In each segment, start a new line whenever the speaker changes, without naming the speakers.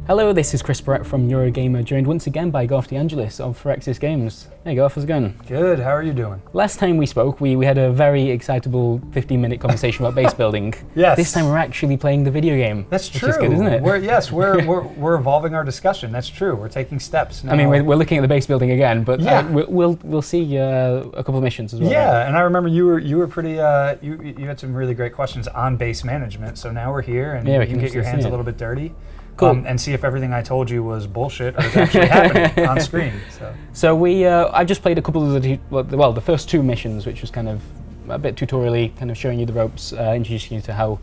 Hello, this is Chris Barrett from Eurogamer, joined once again by Garth DeAngelis of Firaxis Games. Hey Garth, how's it going?
Good, how are you doing?
Last time we spoke, we had a very excitable 15-minute conversation about base building.
Yes.
This time we're actually playing the video game.
That's true.
Which is good, isn't it?
We're evolving our discussion. That's true. We're taking steps now.
I mean, we're looking at the base building again, but
Yeah.
we'll see a couple of missions as well.
Yeah,
right?
and I remember you were pretty. You had some really great questions on base management. So now we're here, and
Yeah, we
you can
can
get your
see
hands
it.
a little bit dirty.
Cool.
And see if everything I told you was bullshit or is actually happening on screen.
So I've just played a couple of the first two missions, which was kind of a bit tutorially, kind of showing you the ropes, introducing you to how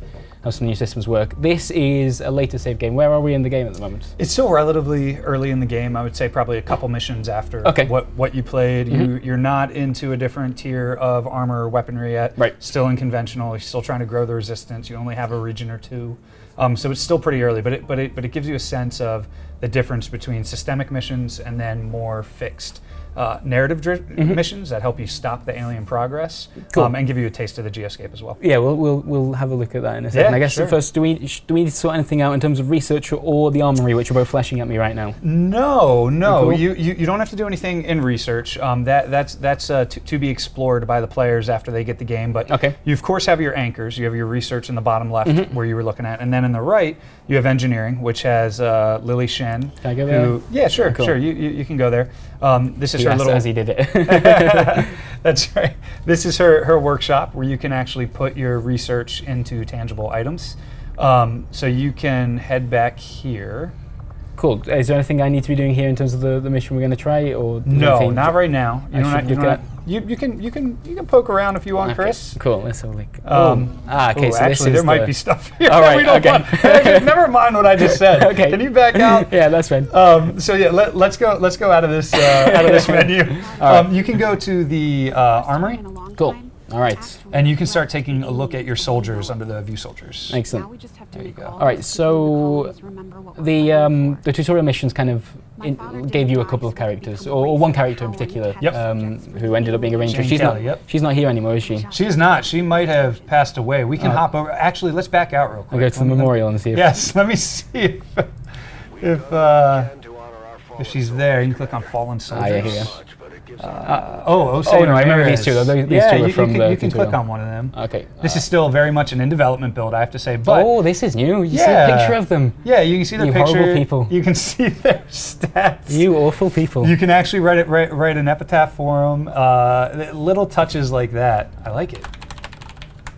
some new systems work. This is a later save game. Where are we in the game at the moment?
It's still relatively early in the game. I would say probably a couple missions after
Okay.
what you played. You're not into a different tier of armor or weaponry yet.
Right.
Still in conventional. You're still trying to grow the resistance. You only have a region or two. So it's still pretty early, but it gives you a sense of the difference between systemic missions and then more fixed narrative missions that help you stop the alien progress.
Cool.
And give you a taste of the geoscape as well.
Yeah, we'll have a look at that in a second.
Yeah,
I guess
sure.
first, do we need to sort anything out in terms of research or the armory, which are both flashing at me right now?
No.
Cool.
You don't have to do anything in research. That's to be explored by the players after they get the game. But
Okay.
you of course have your anchors. You have your research in the bottom left where you were looking at, and then in the right you have engineering, which has Lily Shen.
Can I go there?
Yeah, sure,
Cool.
sure. You can go there. This is
You
her
asked
little.
as he did it.
That's right. This is her workshop where you can actually put your research into tangible items. So you can head back here.
Cool. Is there anything I need to be doing here in terms of the mission we're going to try, or is there
No,
anything
not right now.
I should look at?
You can poke around if you want,
Okay,
Chris.
Cool. Let's have a look.
Okay,
so this
actually,
is
there might be stuff here.
All right,
we don't
okay.
want. Hey, never mind what I just said.
Okay.
Can you back out?
Yeah, that's fine.
So yeah, let's go out of this menu. You can go to the armory,
Cool. All right.
and you can start taking a look at your soldiers under the view soldiers.
Excellent.
There you go.
All right, so the tutorial missions kind of gave you a couple of characters, or one character in particular,
Yep.
who ended up being a ranger.
Jane
She's
Kelly,
not.
yep.
She's not here anymore, is she?
She is not. She might have passed away. We can hop over. Actually, let's back out real quick.
I'll go to the memorial and see if.
Yes, let me see if she's there. You can click on fallen soldiers.
Yeah, here.
Osei
no, I remember
Ramirez.
these two, though. These
yeah,
two are
you,
from
you
the
can, you can click
tutorial.
on one of them.
Okay.
This is still very much an in development build, I have to say. But
Oh, this is new. You see
Yeah.
a picture of them.
yeah, you can see the
You
picture.
horrible people.
You can see their stats.
You awful people.
You can actually write an epitaph for them. Little touches like that. I like it.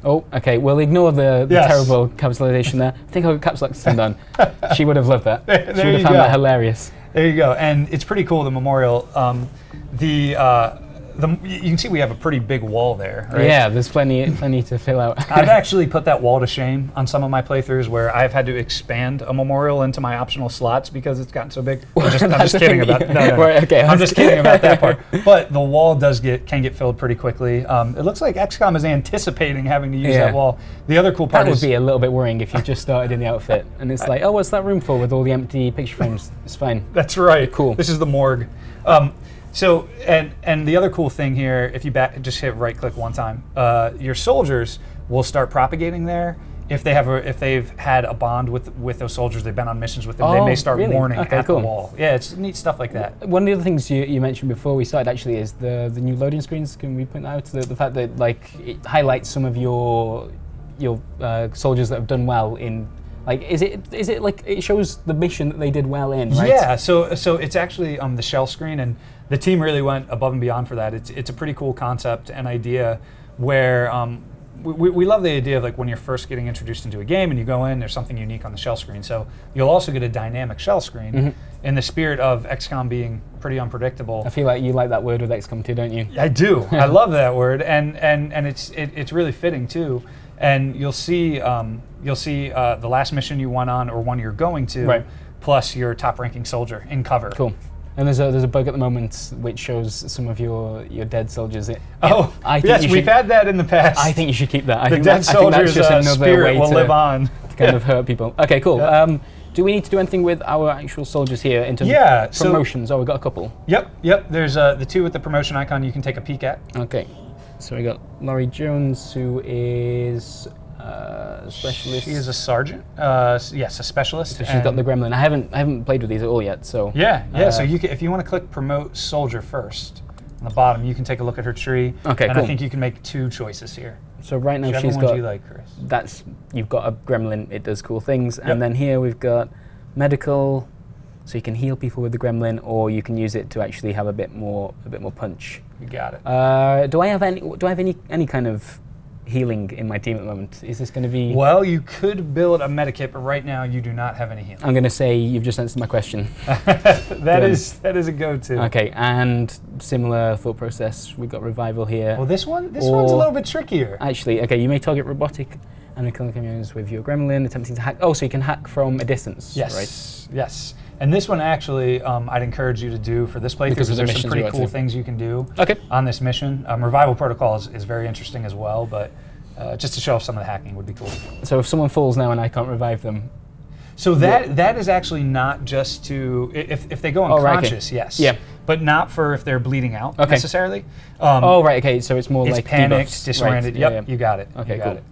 Oh, okay. We'll ignore the
Yes.
terrible capitalization there. I think I'll caps lock this thing done. She would have loved that.
There
She would
you
have found
go.
that hilarious.
There you go, and it's pretty cool. The memorial. You can see we have a pretty big wall there. Right?
Yeah, there's plenty to fill out.
I've actually put that wall to shame on some of my playthroughs where I've had to expand a memorial into my optional slots because it's gotten so big. I'm just kidding about that. No.
Right, okay.
I'm just kidding about that part. But the wall can get filled pretty quickly. It looks like XCOM is anticipating having to use
Yeah.
that wall. The other cool part
That would
is
be a little bit worrying if you just started in the outfit and it's like, oh, what's that room for with all the empty picture frames? It's fine.
that's right.
Cool.
This is the morgue. So and the other cool thing here, if you just hit right click one time, your soldiers will start propagating there. If they've had a bond with those soldiers, they've been on missions with them, they
Oh,
may start
really?
warning
Okay,
at
cool.
the wall. Yeah, it's neat stuff like that.
One of the other things you mentioned before we started actually is the new loading screens. Can we point that out? The fact that like it highlights some of your soldiers that have done well in. Like, is it like it shows the mission that they did well in, right?
Yeah, so it's actually the shell screen, and the team really went above and beyond for that. It's a pretty cool concept and idea where we love the idea of like when you're first getting introduced into a game and you go in, there's something unique on the shell screen. So you'll also get a dynamic shell screen in the spirit of XCOM being pretty unpredictable.
I feel like you like that word with XCOM too, don't you?
I do. I love that word, and it's really fitting too. And you'll see the last mission you went on or one you're going to,
Right.
plus your top ranking soldier in cover.
Cool. And there's a bug at the moment which shows some of your dead soldiers.
I think yes, we've had that in the past.
I think you should keep that. I
the
think
dead
that, I think that's
soldier's
just another
spirit
way
will
to
live on.
kind of hurt people. Okay, cool.
Yeah.
Do we need to do anything with our actual soldiers here in terms
Yeah,
of
so-
promotions? Oh, we've got a couple.
Yep. There's the two with the promotion icon you can take a peek at.
Okay. So we got Laurie Jones, who is Specialist.
She is a sergeant. Yes, a specialist.
So she's got the gremlin. I haven't played with these at all yet. So
Yeah. So you can, if you want to click promote soldier first on the bottom, you can take a look at her tree.
Okay,
and
cool.
I think you can make 2 choices here.
So right now
Whichever
she's
one
got.
do you like, Chris?
You've got a gremlin. It does cool things,
Yep.
and then here we've got medical, so you can heal people with the gremlin, or you can use it to actually have a bit more punch.
You got it.
Do I have any kind of healing in my team at the moment? Is this going to be?
Well, you could build a medikit, but right now you do not have any healing.
I'm going to say you've just answered my question.
that is a go-to.
Okay, and similar thought process. We've got revival here.
Well, this one's a little bit trickier.
Actually, okay, you may target robotic and kill communions with your gremlin, attempting to hack. Oh, so you can hack from a distance,
Yes.
right?
Yes. And this one actually, I'd encourage you to do for this playthrough
Because
because
of the
there's some
missions
pretty
you got
cool
to.
things you can do
Okay.
on this mission. Revival Protocol is very interesting as well, but just to show off some of the hacking would be cool.
So if someone falls now and I can't revive them,
So that is actually not just to if they go
Oh, right, okay.
unconscious, yes.
Yeah.
But not for if they're bleeding out
Okay.
necessarily.
oh right, okay, so it's more
It's
like
panicked,
debuffs.
disoriented.
Right,
Yep,
yeah, yeah.
you got it.
Okay,
you got
cool.
it.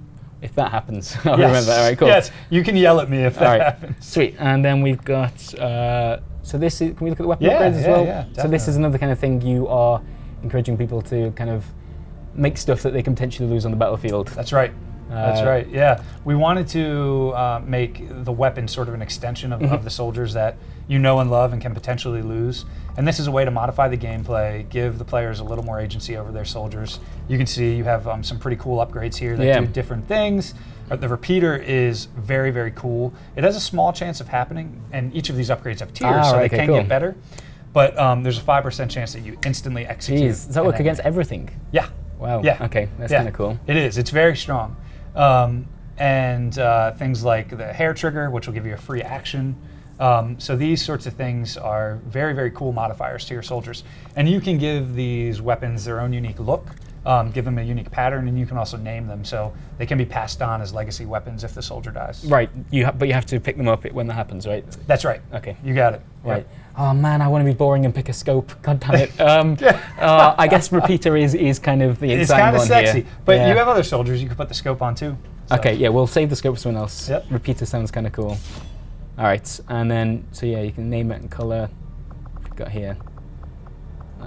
If that happens, I'll
Yes.
remember. All right, cool.
Yes, you can yell at me if that
All right,
happens.
sweet. And then we've got. So this is. Can we look at the weapon
Yeah,
upgrades as
yeah,
well?
yeah,
So this is
definitely.
another kind of thing you are encouraging people to kind of make stuff that they can potentially lose on the battlefield.
That's right. That's
Uh,
right. Yeah, we wanted to make the weapon sort of an extension of the soldiers that you know and love and can potentially lose. And this is a way to modify the gameplay, give the players a little more agency over their soldiers. You can see you have some pretty cool upgrades here that
Yeah.
do different things. The repeater is very, very cool. It has a small chance of happening, and each of these upgrades have tiers,
Ah,
so
right,
they
okay,
can
cool.
get better. But there's a 5% chance that you instantly execute.
Jeez, does that
an
work
enemy.
against everything?
Yeah.
Wow.
Yeah.
Okay, that's
Yeah.
kind of cool.
It is. It's very strong. And things like the hair trigger, which will give you a free action. So these sorts of things are very, very cool modifiers to your soldiers. And you can give these weapons their own unique look, give them a unique pattern, and you can also name them. So they can be passed on as legacy weapons if the soldier dies.
Right. But you have to pick them up when that happens, right?
That's right.
Okay.
You got it.
Right. Oh man, I want to be boring and pick a scope. God damn it. I guess repeater is kind of the
It's
exciting
kind of
one
sexy.
here.
But
Yeah.
you have other soldiers you can put the scope on too. So.
Okay, yeah, we'll save the scope for someone else.
Yep.
Repeater sounds kind of cool. All right, and then so yeah, you can name it and color. What we've got here.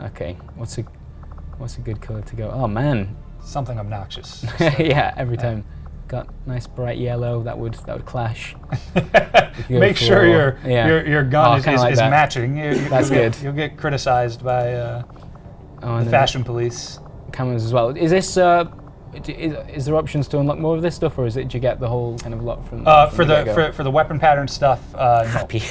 Okay, what's a good color to go? Oh man,
Something obnoxious.
yeah, every time. Got nice bright yellow. That would clash. go
Make sure
for-
your
yeah.
your gun
Oh,
is
kinda like that.
matching.
That's
you'll
good.
You'll get criticized by
Oh,
the
and then
fashion police.
cameras as well. Is this? Is there options to unlock more of this stuff, or is it? Do you get the whole kind of lot from?
For the for the weapon pattern stuff, no.
happy,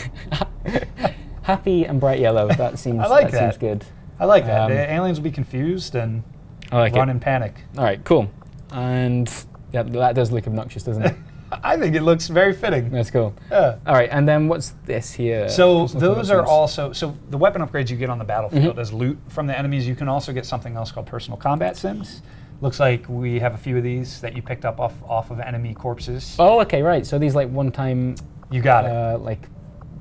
happy and bright yellow. That seems.
I like
Seems
that.
good.
I like that.
Um,
The aliens will be confused and
I like
run
it.
in panic.
All right, cool. And yeah, that does look obnoxious, doesn't it?
I think it looks very fitting.
That's cool.
Yeah.
All right, and then what's this here?
So
Personal
those are
combat
also the weapon upgrades you get on the battlefield
Mm-hmm.
as loot from the enemies. You can also get something else called personal combat sims. Looks like we have a few of these that you picked up off of enemy corpses.
Oh, okay, right. So these like one-time,
You got it.
like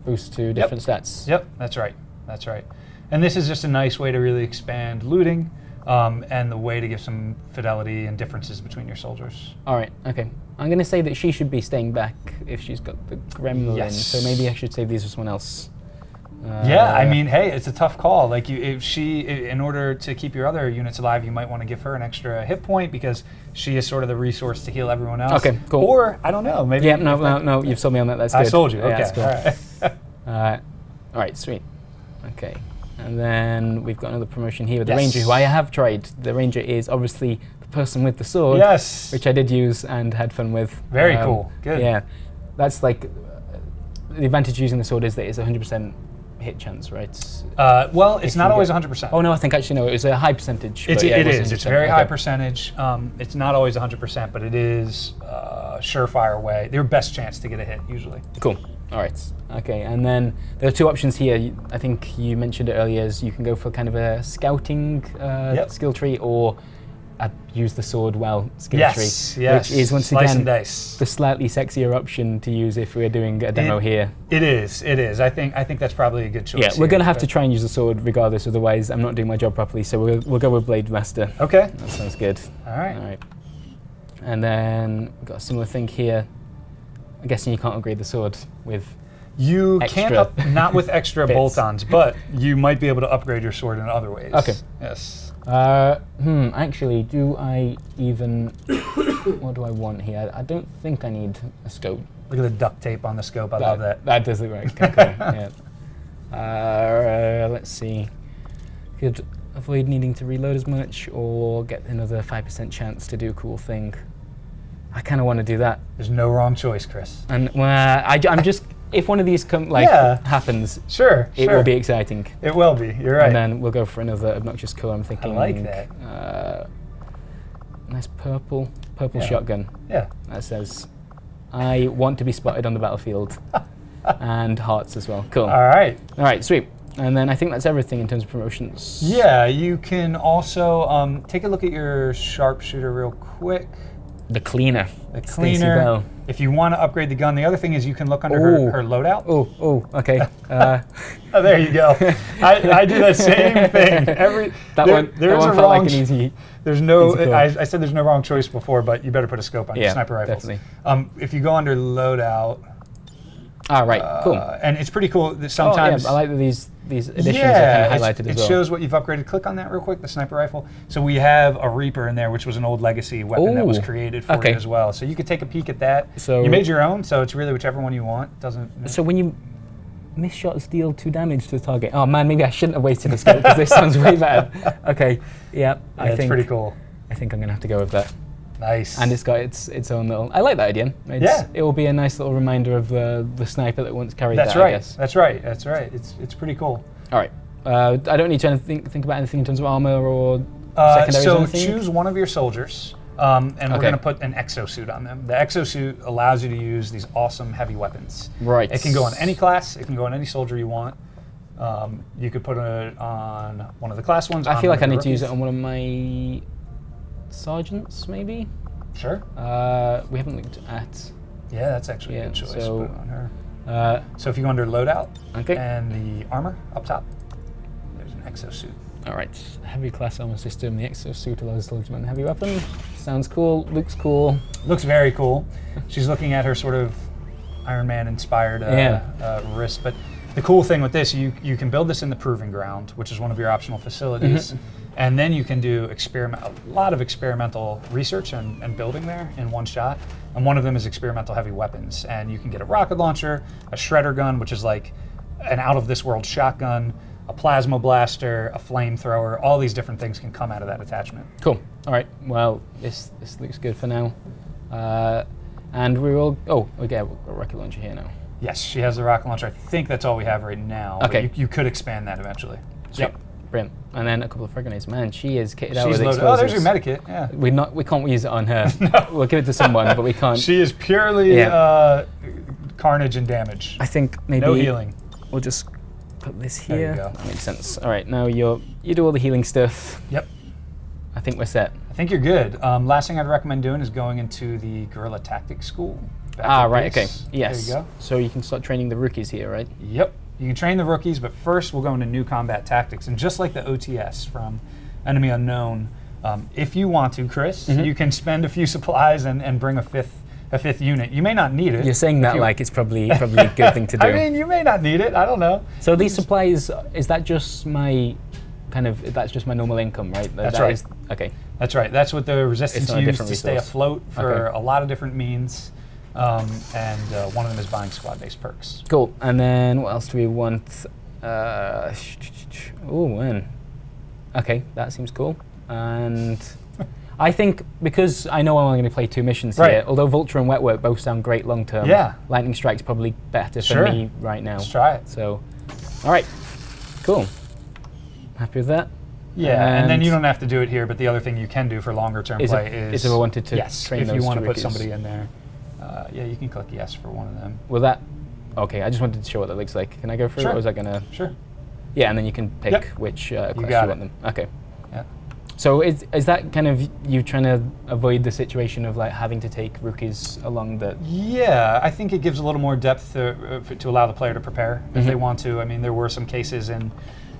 boost to different stats.
Yep, that's right. That's right. And this is just a nice way to really expand looting and the way to give some fidelity and differences between your soldiers.
All right, okay. I'm gonna say that she should be staying back if she's got the gremlin.
Yes.
So maybe I should save these for someone else.
Yeah, I mean, hey, it's a tough call. Like, in order to keep your other units alive, you might want to give her an extra hit point because she is sort of the resource to heal everyone else.
Okay, cool.
Or I don't know, maybe.
Yeah, no, you've sold me on that. That's
I
good.
sold you.
Yeah,
Okay,
that's cool.
all right.
All right, sweet. Okay, and then we've got another promotion here with the
Yes.
ranger, who I have tried. The ranger is obviously the person with the sword,
Yes.
which I did use and had fun with.
Very cool. Good.
Yeah, that's like the advantage using the sword is that it's 100% hit chance, right?
Well, it's
If
not
you
always
get-
100%.
Oh no, I think actually no, it was a high percentage.
It
but yeah, was
is. It's
100%.
very high
Okay.
percentage. It's not always 100%, but it is a surefire way. Your best chance to get a hit, usually.
Cool. All right. Okay, and then there are two options here. I think you mentioned it earlier. Is you can go for kind of a scouting
Yep.
skill tree, or use the sword well skill
Yes,
tree,
yes.
which is once
Slice
again
and dice.
the slightly sexier option to use if we're doing a demo here.
It is. It is. I think that's probably a good choice.
Yeah, we're
here,
gonna have to
but-
try and use the sword regardless. Otherwise, I'm not doing my job properly. So we'll go with Blade Master.
Okay.
That sounds good.
All right.
All right. And then we've got a similar thing here. I'm guessing you can't upgrade the sword with.
You
Extra
can't, not with extra
bits.
bolt-ons, but you might be able to upgrade your sword in other ways.
Okay.
Yes.
Actually, do I even. What do I want here? I don't think I need a scope.
Look at the duct tape on the scope. I love that.
That does look right. Okay, cool. Yeah. Let's see. Could avoid needing to reload as much or get another 5% chance to do a cool thing. I kind of want to do that.
There's no wrong choice, Chris.
And I'm just. If one of these happens,
Sure.
it will be exciting.
It will be. You're right.
And then we'll go for another obnoxious color. I'm thinking.
I like that.
Nice purple shotgun.
Yeah.
That says, "I want to be spotted on the battlefield," and hearts as well. Cool.
All right.
All right, sweet. And then I think that's everything in terms of promotions.
Yeah, you can also take a look at your sharpshooter real quick.
The cleaner.
The
Stacey
cleaner.
Bell.
If you want to upgrade the gun, the other thing is you can look under her loadout.
Oh, okay.
Oh, there you go. I do the same thing.
That one felt like an easy.
There's no.
easy call.
I said there's no wrong choice before, but you better put a scope on your sniper rifles.
Definitely.
If you go under loadout.
Right. Cool.
And it's pretty cool that sometimes.
I like that these additions are kind of highlighted as well.
It shows what you've upgraded. Click on that real quick, the sniper rifle. So we have a Reaper in there, which was an old legacy weapon that was created for it as well. So you could take a peek at that.
So
you made your own, so it's really whichever one you want. Doesn't.
So when you miss shots deal 2 damage to the target. Oh man, maybe I shouldn't have wasted a scope because this sounds way better. Okay. Yeah. I think
it's pretty cool.
I think I'm gonna have to go with that.
Nice.
And it's got its own little. I like that idea. It will be a nice little reminder of the sniper that once carried
That's
that.
right.
I guess.
That's right. That's right. It's pretty cool.
All right. I don't need to think about anything in terms of armor or secondaries or
So
anything.
choose one of your soldiers, and we're going to put an exosuit on them. The exosuit allows you to use these awesome heavy weapons.
Right.
It can go on any class. It can go on any soldier you want. You could put it on one of the class ones.
I feel like I need to use
it
it on one of my sergeants, maybe.
Sure.
We haven't looked at.
Yeah, that's actually a good choice.
so,
put it on her. So if you go under loadout and the armor up top, there's an exosuit.
All right, heavy class armor system. The exosuit allows soldiers to mount a heavy weapon. Sounds cool. Looks cool.
Looks very cool. She's looking at her sort of Iron Man inspired wrist. But the cool thing with this, you can build this in the Proving Ground, which is one of your optional facilities. And then you can do a lot of experimental research and building there in one shot. And one of them is experimental heavy weapons. And you can get a rocket launcher, a shredder gun, which is like an out-of-this-world shotgun, a plasma blaster, a flamethrower. All these different things can come out of that attachment.
Cool. All right. Well, this looks good for now. And we will. Oh, okay. We've got a rocket launcher here now.
Yes, she has the rocket launcher. I think that's all we have right now.
Okay.
But you could expand that eventually.
Sweet. Yep. Brilliant. And then a couple of frag grenades. Man, she is kitted out
She's
with
loaded.
explosives.
Oh, there's your medikit. Yeah.
We can't use it on her. No. We'll give it to someone, but we can't.
She is purely carnage and damage.
I think maybe
no healing.
We'll just put this here.
There you go.
That makes sense. All right, now you do all the healing stuff.
Yep.
I think we're set.
I think you're good. Last thing I'd recommend doing is going into the Guerrilla Tactics School.
Right. Okay.
There
Yes.
you go.
So you can start training the rookies here, right?
Yep. You can train the rookies, but first we'll go into new combat tactics. And just like the OTS from Enemy Unknown, if you want to, Chris, you can spend a few supplies and bring a fifth unit. You may not need it.
You're saying that like it's probably a good thing to do.
I mean, you may not need it. I don't know.
So these supplies, is that just my that's just my normal income, right?
That's right.
Okay.
That's right. That's what the Resistance used to stay
resource.
afloat for a lot of different means. And one of them is buying squad-based perks.
Cool. And then what else do we want? Oh, man. Okay, that seems cool. And I think because I know I'm only going to play 2 missions here, although Vulture and Wet Work both sound great long term, Lightning Strike's probably better for me right now.
Let's try it.
So, all right, cool. Happy with that.
Yeah, and then you don't have to do it here, but the other thing you can do for longer term play is
if I wanted to train
if
those
you want to put
rookies.
somebody in there. Yeah, you can click yes for one of them.
Will that? Okay, I just wanted to show what that looks like. Can I go through it, or is that gonna?
Sure.
Yeah, and then you can pick which class you want them. Okay.
Yeah.
So is that kind of you trying to avoid the situation of like having to take rookies along the?
Yeah, I think it gives a little more depth to allow the player to prepare if they want to. I mean, there were some cases in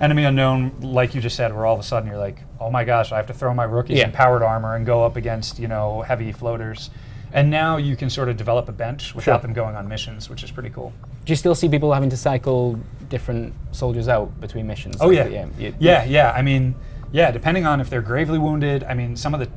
Enemy Unknown, like you just said, where all of a sudden you're like, oh my gosh, I have to throw my rookies in powered armor and go up against, heavy floaters. And now you can sort of develop a bench without them going on missions, which is pretty cool.
Do you still see people having to cycle different soldiers out between missions?
Oh,
Like,
yeah. I mean, depending on if they're gravely wounded, I mean, some of the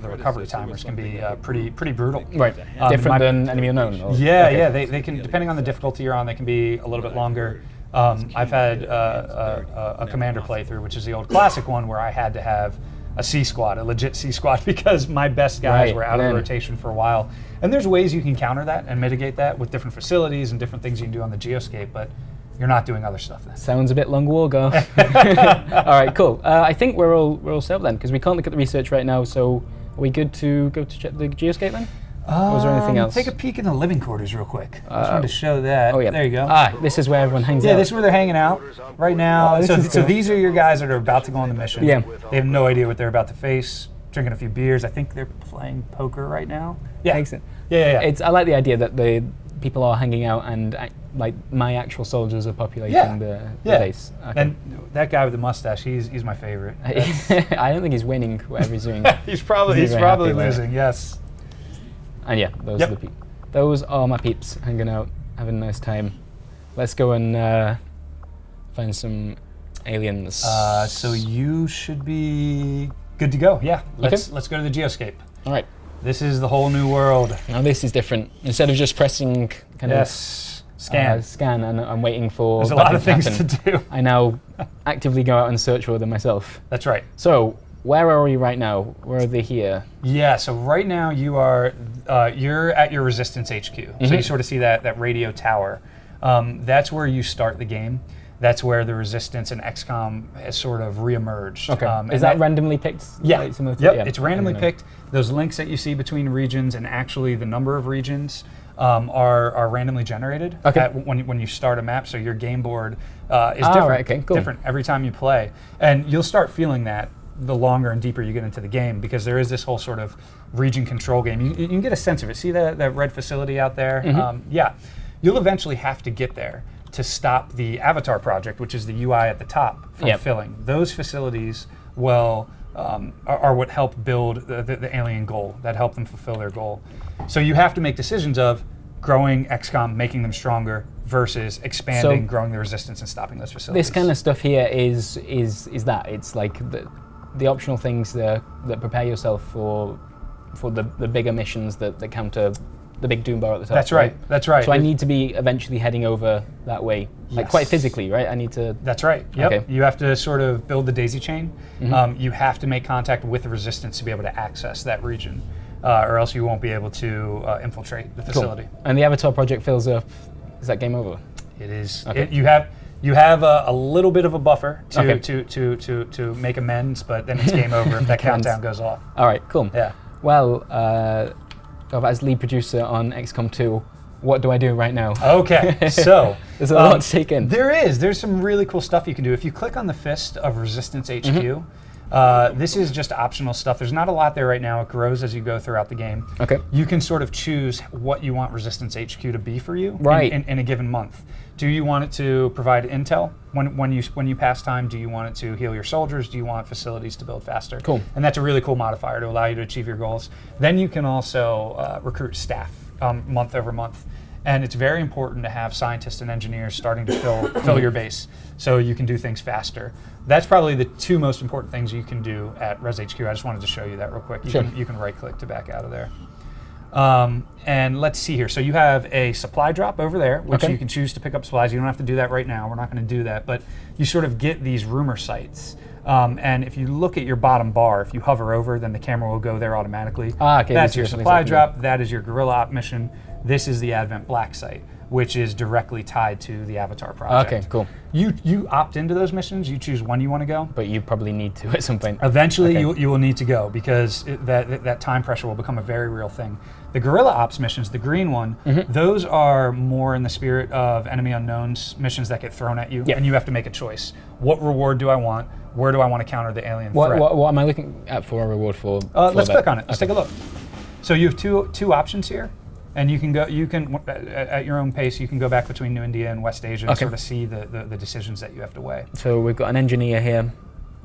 recovery timers can be pretty brutal.
Right. Different than Enemy Unknown? Or?
They can, depending on the difficulty you're on, they can be a little bit longer. I've had a commander playthrough, which is the old classic one, where I had to have a C squad, a legit C squad, because my best guys were out of rotation for a while. And there's ways you can counter that and mitigate that with different facilities and different things you can do on the Geoscape, but you're not doing other stuff then.
Sounds a bit long war go. All right, cool. I think we're all set then, because we can't look at the research right now. So are we good to go to check the Geoscape then? Or is there anything else?
Take a peek in the living quarters real quick. I just wanted to show that.
Oh yeah,
there you go.
This is where everyone hangs out.
Yeah, this is where they're hanging out right now. So these are your guys that are about to go on the mission.
Yeah.
They have no idea what they're about to face. Drinking a few beers. I think they're playing poker right now. Yeah.
Excellent.
Yeah.
I like the idea that the people are hanging out and like my actual soldiers are populating the base. Okay.
And that guy with the mustache, he's my favorite.
I don't think he's winning whatever he's doing.
he's probably losing. Yes.
And yeah, those are my peeps hanging out, having a nice time. Let's go and find some aliens.
So you should be good to go. Yeah. Let's go to the Geoscape.
All right.
This is the whole new world.
Now this is different. Instead of just pressing scan and waiting for
there's a lot of things to do.
I now actively go out and search for them myself.
That's right.
So where are we right now? Where are they here?
Yeah, so right now you're at your Resistance HQ. So you sort of see that radio tower. That's where you start the game. That's where the Resistance and XCOM has sort of reemerged.
Okay. Is that randomly picked?
Yeah. It's randomly picked. Those links that you see between regions and actually the number of regions are randomly generated when you start a map. So your game board is different.
Right, okay, cool.
Different every time you play, and you'll start feeling that the longer and deeper you get into the game, because there is this whole sort of region control game. You can get a sense of it. See that red facility out there? You'll eventually have to get there to stop the Avatar project, which is the UI at the top, from filling. Those facilities are what help build the alien goal, that help them fulfill their goal. So you have to make decisions of growing XCOM, making them stronger, versus expanding, growing the Resistance and stopping those facilities.
This kind of stuff here is that. It's like the optional things that prepare yourself for the bigger missions that counter the big doom bar at the top.
That's right. That's right.
So I need to be eventually heading over that way, like quite physically, right? I need to.
That's right. Yep. Okay. You have to sort of build the daisy chain. You have to make contact with the Resistance to be able to access that region, or else you won't be able to infiltrate the facility.
Cool. And the Avatar project fills up. Is that game over?
It is. Okay. You have a little bit of a buffer to make amends, but then it's game over if that countdown goes off.
All right. Cool.
Yeah.
Well. As lead producer on XCOM 2, what do I do right now?
Okay, so
there's a lot to take in.
There's some really cool stuff you can do. If you click on the Fist of Resistance HQ, this is just optional stuff. There's not a lot there right now. It grows as you go throughout the game.
Okay.
You can sort of choose what you want Resistance HQ to be for you in a given month. Do you want it to provide intel when you pass time? Do you want it to heal your soldiers? Do you want facilities to build faster?
Cool.
And that's a really cool modifier to allow you to achieve your goals. Then you can also recruit staff month over month. And it's very important to have scientists and engineers starting to fill your base so you can do things faster. That's probably the two most important things you can do at Res HQ. I just wanted to show you that real quick. You can right click to back out of there. And let's see here. So you have a supply drop over there, which you can choose to pick up supplies. You don't have to do that right now. We're not going to do that. But you sort of get these rumor sites. And if you look at your bottom bar, if you hover over, then the camera will go there automatically.
Okay,
that's your supply drop. That is your guerrilla op mission. This is the Advent Black site, which is directly tied to the Avatar project.
Okay, cool.
You opt into those missions. You choose when you want to go.
But you probably need to at some point.
Eventually, you will need to go because that time pressure will become a very real thing. The guerrilla ops missions, the green one, those are more in the spirit of Enemy Unknown's missions that get thrown at you, and you have to make a choice. What reward do I want? Where do I want to counter the alien threat?
What am I looking at for a reward for?
Let's click on it. Let's take a look. So you have two options here. And you can at your own pace, you can go back between New India and West Asia and
Okay.
sort of see the decisions that you have to weigh.
So we've got an engineer here,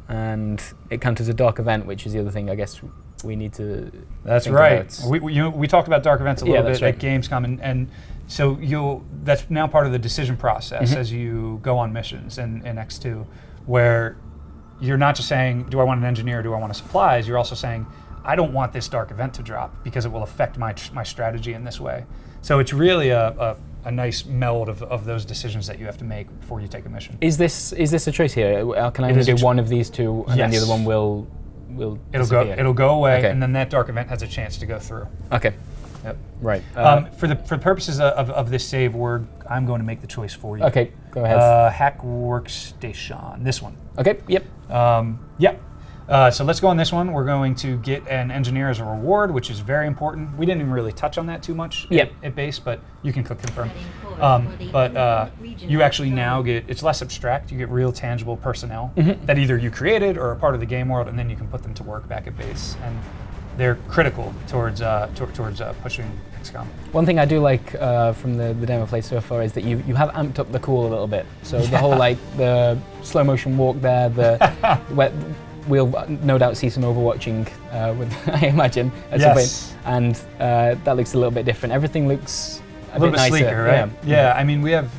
and it counters a dark event, which is the other thing I guess we need to.
That's
think
right.
about.
We talked about dark events a
Yeah,
little
that's
bit
right.
at Gamescom, and so that's now part of the decision process
Mhm.
as you go on missions in X2, where you're not just saying, do I want an engineer, or do I want supplies? You're also saying, I don't want this dark event to drop because it will affect my strategy in this way. So it's really a nice meld of those decisions that you have to make before you take a mission.
Is this a choice here? Can I
It
only
is a
do one of these two, and then the
Yes.
other one will disappear?
It'll go away,
Okay.
and then that dark event has a chance to go through.
Okay,
Yep.
right.
For the purposes of this save word, I'm going to make the choice for you.
Okay, go ahead.
Hack workstation. This one.
Okay, yep.
Yeah. So let's go on this one. We're going to get an engineer as a reward, which is very important. We didn't even really touch on that too much
Yep.
at base, but you can click confirm. You actually now get, it's less abstract, you get real tangible personnel
Mm-hmm.
that either you created or are part of the game world, and then you can put them to work back at base. And they're critical towards pushing XCOM.
One thing I do like from the demo play so far is that you have amped up the cool a little bit. So the whole like the slow motion walk there, where we'll no doubt see some overwatching with I imagine at some
Yes.
point, and that looks a little bit different. Everything looks
A little
bit
bit
nicer.
sleeker, right?
Yeah.
Yeah, I mean, we have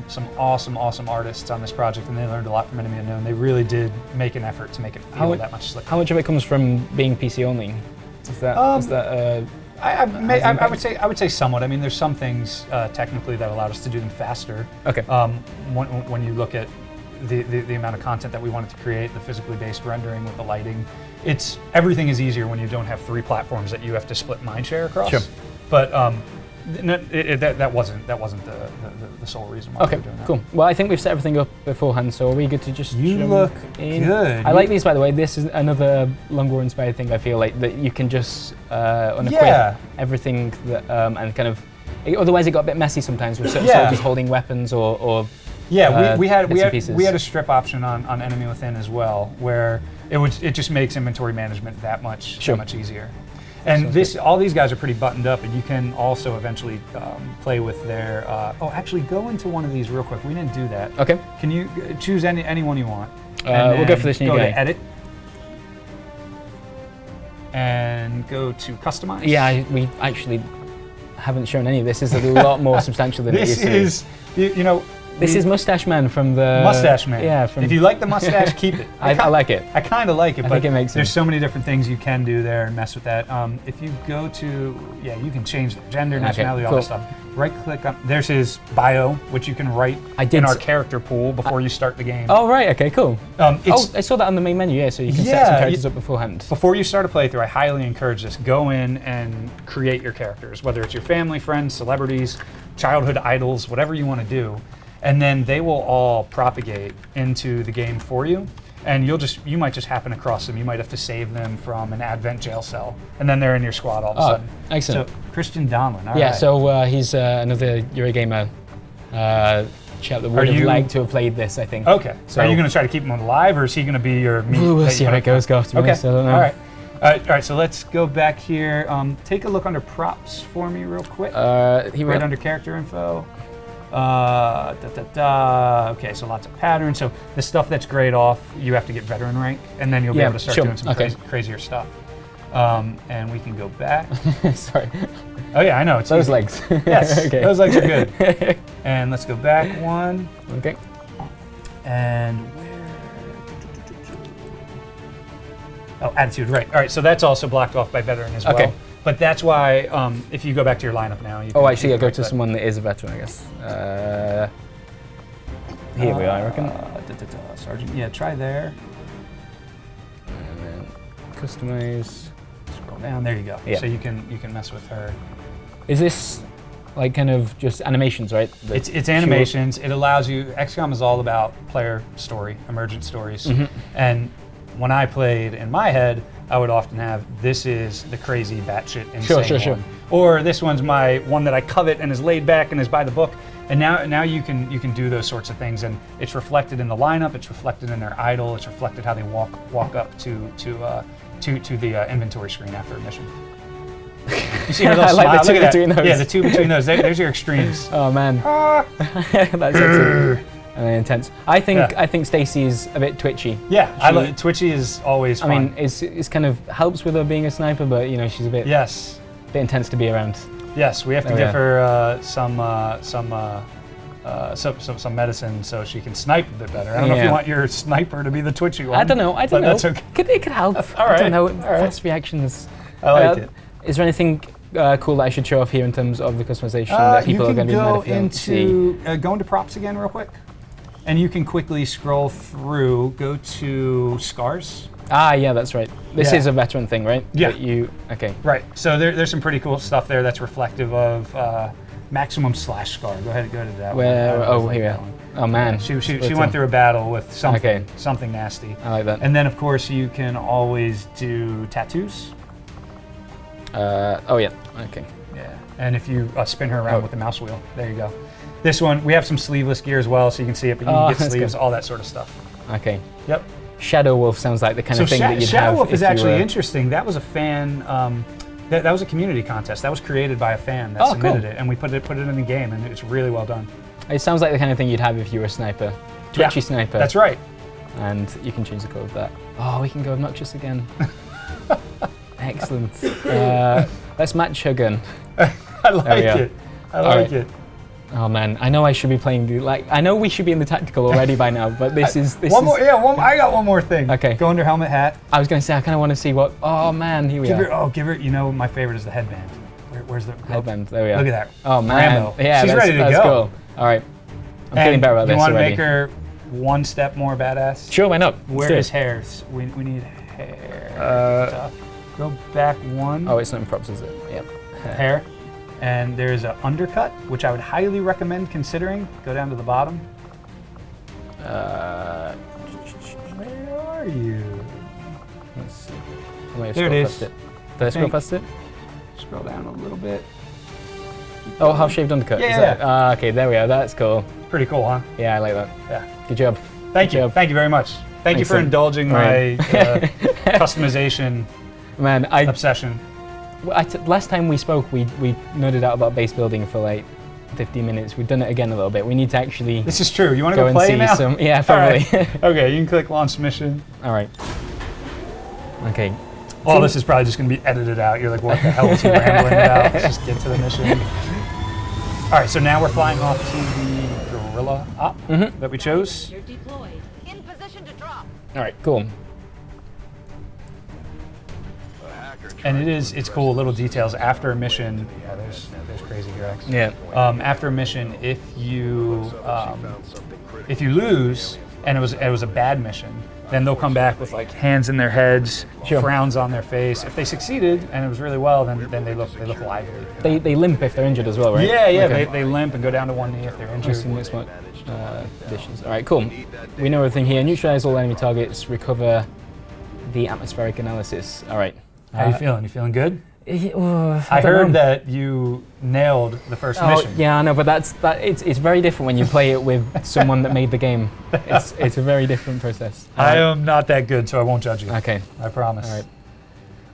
some awesome artists on this project, and they learned a lot from Enemy Unknown. They really did make an effort to make it feel that much slicker.
How much of it comes from being PC only? Is that
I would say somewhat. I mean, there's some things technically that allowed us to do them faster.
okay?
When you look at the amount of content that we wanted to create, the physically based rendering with the lighting, everything is easier when you don't have 3 platforms that you have to split mindshare across.
Sure.
But that wasn't the sole reason why we
Okay,
were doing that.
cool. Well, I think we've set everything up beforehand, so are we good to just
You
jump
look
in?
good.
I like these, by the way. This is another Long War inspired thing. I feel like that you can just unequip
Yeah.
everything that, and kind of. Otherwise, it got a bit messy sometimes with certain
Yeah.
soldiers holding weapons or
Yeah, we
bits and pieces.
had a strip option on Enemy Within as well, where it just makes inventory management that much easier. And all these guys are pretty buttoned up, and you can also eventually play with their. Actually, go into one of these real quick. We didn't do that.
Okay.
Can you choose any one you want?
We'll go for this new
go
guy.
to edit. And go to customize.
Yeah, we actually haven't shown any of this. This is a lot more substantial than it used
This
to be.
is, you know.
This is Mustache Man from the
Mustache Man.
Yeah, from
If you like the mustache, keep it.
I like it.
I kind of like it,
I
but
think it makes
there's
sense.
so many different things you can do there and mess with that. If you go to, you can change the gender, nationality, all
cool.
that stuff. Right click on, there's his bio, which you can write in our character pool before you start the game.
Oh right, okay, cool.
It's,
I saw that on the main menu. Yeah, so you can set
Yeah,
some characters up beforehand.
Before you start a playthrough, I highly encourage this. Go in and create your characters, whether it's your family, friends, celebrities, childhood idols, whatever you want to do. And then they will all propagate into the game for you. And you might just happen across them. You might have to save them from an Advent jail cell. And then they're in your squad all of a sudden.
Excellent.
So, Christian Donlin, all
Yeah,
right.
so he's another Eurogamer chap that would have liked to have played this, I think.
Okay.
So
Are you going to try to keep him alive, or is he going to be your meat?
We'll
that
see
you
how
put
it goes,
up?
to be honest, I don't know.
All right. All right, so let's go back here. Take a look under props for me real quick. Right under character info. Okay, so lots of patterns. So the stuff that's grayed off, you have to get veteran rank, and then you'll be able to start doing some crazier stuff. And we can go back.
Sorry.
Oh yeah, I know. It's
Those
easy.
legs.
Yes,
Okay.
those legs are good. And let's go back one.
Okay.
And where? Oh, attitude, right. All right, so that's also blocked off by veteran as well.
Okay.
But that's why, if you go back to your lineup now, you can
Actually, I'll go to
but-
someone that is a veteran, I guess. Here we are, I reckon.
Sergeant, yeah, try there.
And then customize.
Scroll down. There you go.
Yeah.
So you can mess with her.
Is this like kind of just animations, right?
It's animations. It allows you. XCOM is all about player story, emergent stories.
Mm-hmm.
And when I played in my head, I would often have, this is the crazy batshit insane
Sure.
one. Or this one's my one that I covet and is laid back and is by the book. And now you can do those sorts of things, and it's reflected in the lineup. It's reflected in their idol. It's reflected how they walk up to the inventory screen after a mission. You see her little
I like
smile?
the two
Look at
between
that.
those.
Yeah, the two between those. There's your extremes.
Oh man, that's excellent. And then intense. I think Stacy's a bit twitchy.
Yeah, Twitchy is always fun.
I mean, it's kind of helps with her being a sniper, but you know she's a bit bit intense to be around.
Yes, we have to
Oh,
give
yeah.
her some medicine so she can snipe a bit better. I don't know if you
Yeah.
want your sniper to be the twitchy one.
I don't know.
but that's okay.
It could help.
All
I
right.
don't know.
All right.
Fast reactions.
I like it.
Is there anything cool that I should show off here in terms of the customization that people are
you
going
can
to be mad
go
if you don't see?
into go into props again real quick, and you can quickly scroll through. Go to scars.
Ah, yeah, that's right. This
Yeah.
is a veteran thing, right?
Yeah.
That okay.
Right. So there's some pretty cool stuff there that's reflective of maximum slash scar. Go ahead and go to that
Where?
one. I
Oh,
always like
here.
that one.
Oh man.
She went through a battle with something
Okay.
something nasty.
I like that.
And then of course you can always do tattoos.
Oh yeah. Okay.
Yeah. And if you spin her around
Oh.
with the mouse wheel, there you go. This one, we have some sleeveless gear as well, so you can see it, but you
Oh,
can get
that's
sleeves,
good.
all that sort of stuff.
Okay.
Yep.
Shadow Wolf sounds like the kind
So
of thing that you'd
Shadow
have
Wolf
if
is
you
actually
were-
interesting. That was a fan. That was a community contest. That was created by a fan that
Oh,
submitted
cool.
it, and we put it in the game, and it's really well done.
It sounds like the kind of thing you'd have if you were a sniper. Twitchy sniper.
That's right.
And you can change the code of that. Oh, we can go obnoxious again. Excellent. Let's match her gun.
I like
are.
it. I like
right.
it.
Oh man, I know I should be playing I know we should be in the tactical already by now, but this is
One more. Yeah. I got one more thing.
Okay.
Go under helmet hat.
I was going to say I kind of want to see what. Oh man, here we are.
Give her. You know, my favorite is the headband. Where's the
Headband. There we are.
Look at that.
Oh man.
Rambo.
Yeah,
She's ready to
that's
go.
Cool. All right. I'm feeling better about
you
this
want to
already.
make her one step more badass?
Sure, why not?
Where
Let's
is
do it.
hairs? We need hair. Go back one.
Oh, it's not in props, is it? Yep.
Hair. And there's an undercut, which I would highly recommend considering. Go down to the bottom. Where are you?
Let's see. I may have
There it
scrolled
is.
past it. Did I scroll
think.
past it?
Scroll down a little bit.
Oh, half shaved undercut.
Yeah,
is
yeah.
that? Okay, there we are. That's cool.
Pretty cool, huh?
Yeah, I like that.
Yeah.
Good job.
Thank you.
job.
Thank you very much. Thank you for
Excellent.
indulging my
Right.
customization
Man,
obsession.
last time we spoke, we nerded out about base building for like 15 minutes. We've done it again a little bit. We need to actually
This is true. You want to
go
go
and
play
see
now?
some. Yeah,
All
probably.
right. Okay, you can click launch mission.
All right. Okay.
All this is probably just going to be edited out. You're like, what the hell is he rambling about? Let's just get to the mission. All right, so now we're flying off to the gorilla op that we chose.
You're deployed. In position to drop.
All right. Cool.
And it's cool, little details. After a mission, yeah, there's crazy Grex.
Yeah.
After a mission, if you lose and it was a bad mission, then they'll come back with like hands in their heads,
Sure.
frowns on their face. If they succeeded and it was really well, then they look lively.
They limp if they're injured as well, right?
Yeah, yeah.
Okay.
They limp and go down to one knee if they're injured.
Just next one. Additions. All right, cool. We know everything here. Neutralize all enemy targets. Recover the atmospheric analysis. All right.
How you feeling? You feeling good?
I
I
don't
heard
know.
that you nailed the first
Oh,
mission.
yeah, I know, but it's very different when you play it with someone that made the game. It's a very different process.
I am not that good, so I won't judge you.
Okay.
I promise.
All right.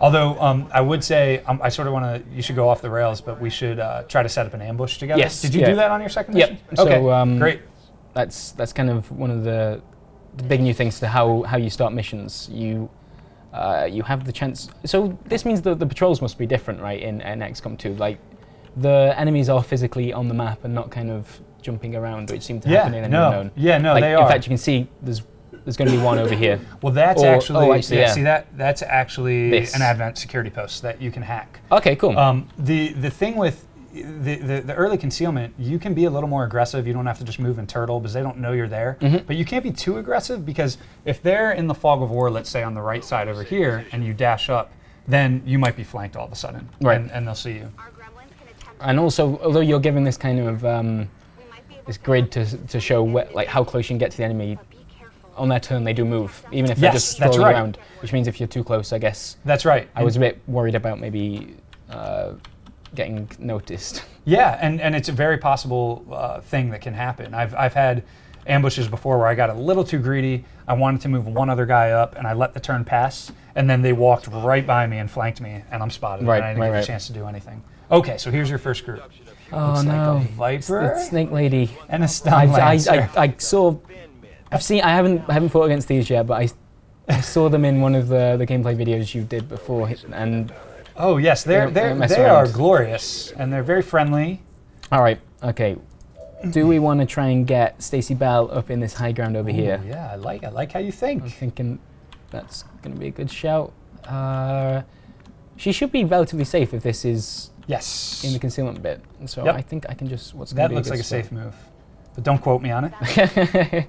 Although I would say I sort of want to. You should go off the rails, but we should try to set up an ambush together.
Yes,
Did you
yeah.
do that on your second
Yep.
mission?
So,
Okay. Great.
That's kind of one of the big new things to how you start missions. You have the chance. So this means that the patrols must be different, right? In XCOM 2, like the enemies are physically on the map and not kind of jumping around, which seemed to happen in Unknown.
Yeah, no,
Like,
they are.
In fact, you can see there's going to be one over here.
Well, that's
Or-
actually.
oh, actually, yeah.
See that's actually
This.
an Advent security post that you can hack.
Okay, cool.
The thing with the early concealment, you can be a little more aggressive. You don't have to just move and turtle because they don't know you're there.
Mm-hmm.
But you can't be too aggressive because if they're in the fog of war, let's say on the right side over here, and you dash up, then you might be flanked all of a sudden,
Right.
and they'll see you.
Our gremlins can attempt.
And also, although you're given this kind of
We might be able
this grid to show like how close you can get to the enemy,
be careful.
on their turn they do move, even if they're
Yes,
just
that's
strolling
right.
around. Which means if you're too close, I guess
That's right.
I was a bit worried about maybe getting noticed.
Yeah, and it's a very possible thing that can happen. I've had ambushes before where I got a little too greedy. I wanted to move one other guy up, and I let the turn pass, and then they walked right by me and flanked me, and I'm spotted,
Right,
and I didn't
right,
get
right.
a chance to do anything. Okay, so here's your first group.
Oh
Looks
no.
like a Viper
The Snake Lady.
and a Stun Lancer.
I saw. I haven't fought against these yet, but I saw them in one of the gameplay videos you did before, and
Oh yes,
They don't mess
they are
around.
glorious, and they're very friendly.
all right, okay. Do we want to try and get Stacy Bell up in this high ground over here?
Ooh, yeah, I like how you
I'm
think.
thinking that's going to be a good shout. She should be relatively safe if this is
Yes.
in the concealment bit. So
Yep.
I think I can just. What's
That
gonna be
looks
good
like a safe
spot.
move, but don't quote me on it.
Move.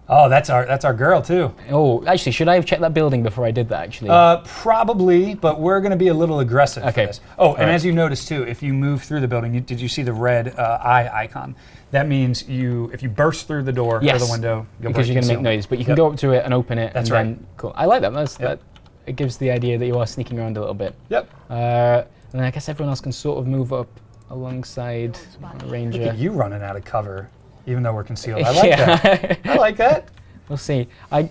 Oh, that's our girl too.
Oh, actually, should I have checked that building before I did that? Actually.
Probably, but we're going to be a little aggressive
Okay.
for this. Oh, and
right.
as you noticed too, if you move through the building, did you see the red eye icon? That means if you burst through the door or
Yes,
the window, you'll
because
break
you're going to make
concealment.
noise, but you can
Yep.
go up to it and open it.
That's
and
right.
Then, cool. I like that.
Yep.
That. It gives the idea that you are sneaking around a little bit.
Yep.
And then I guess everyone else can sort of move up alongside Ranger.
Look at you running out of cover, even though we're concealed. I like that. I like that.
We'll see. I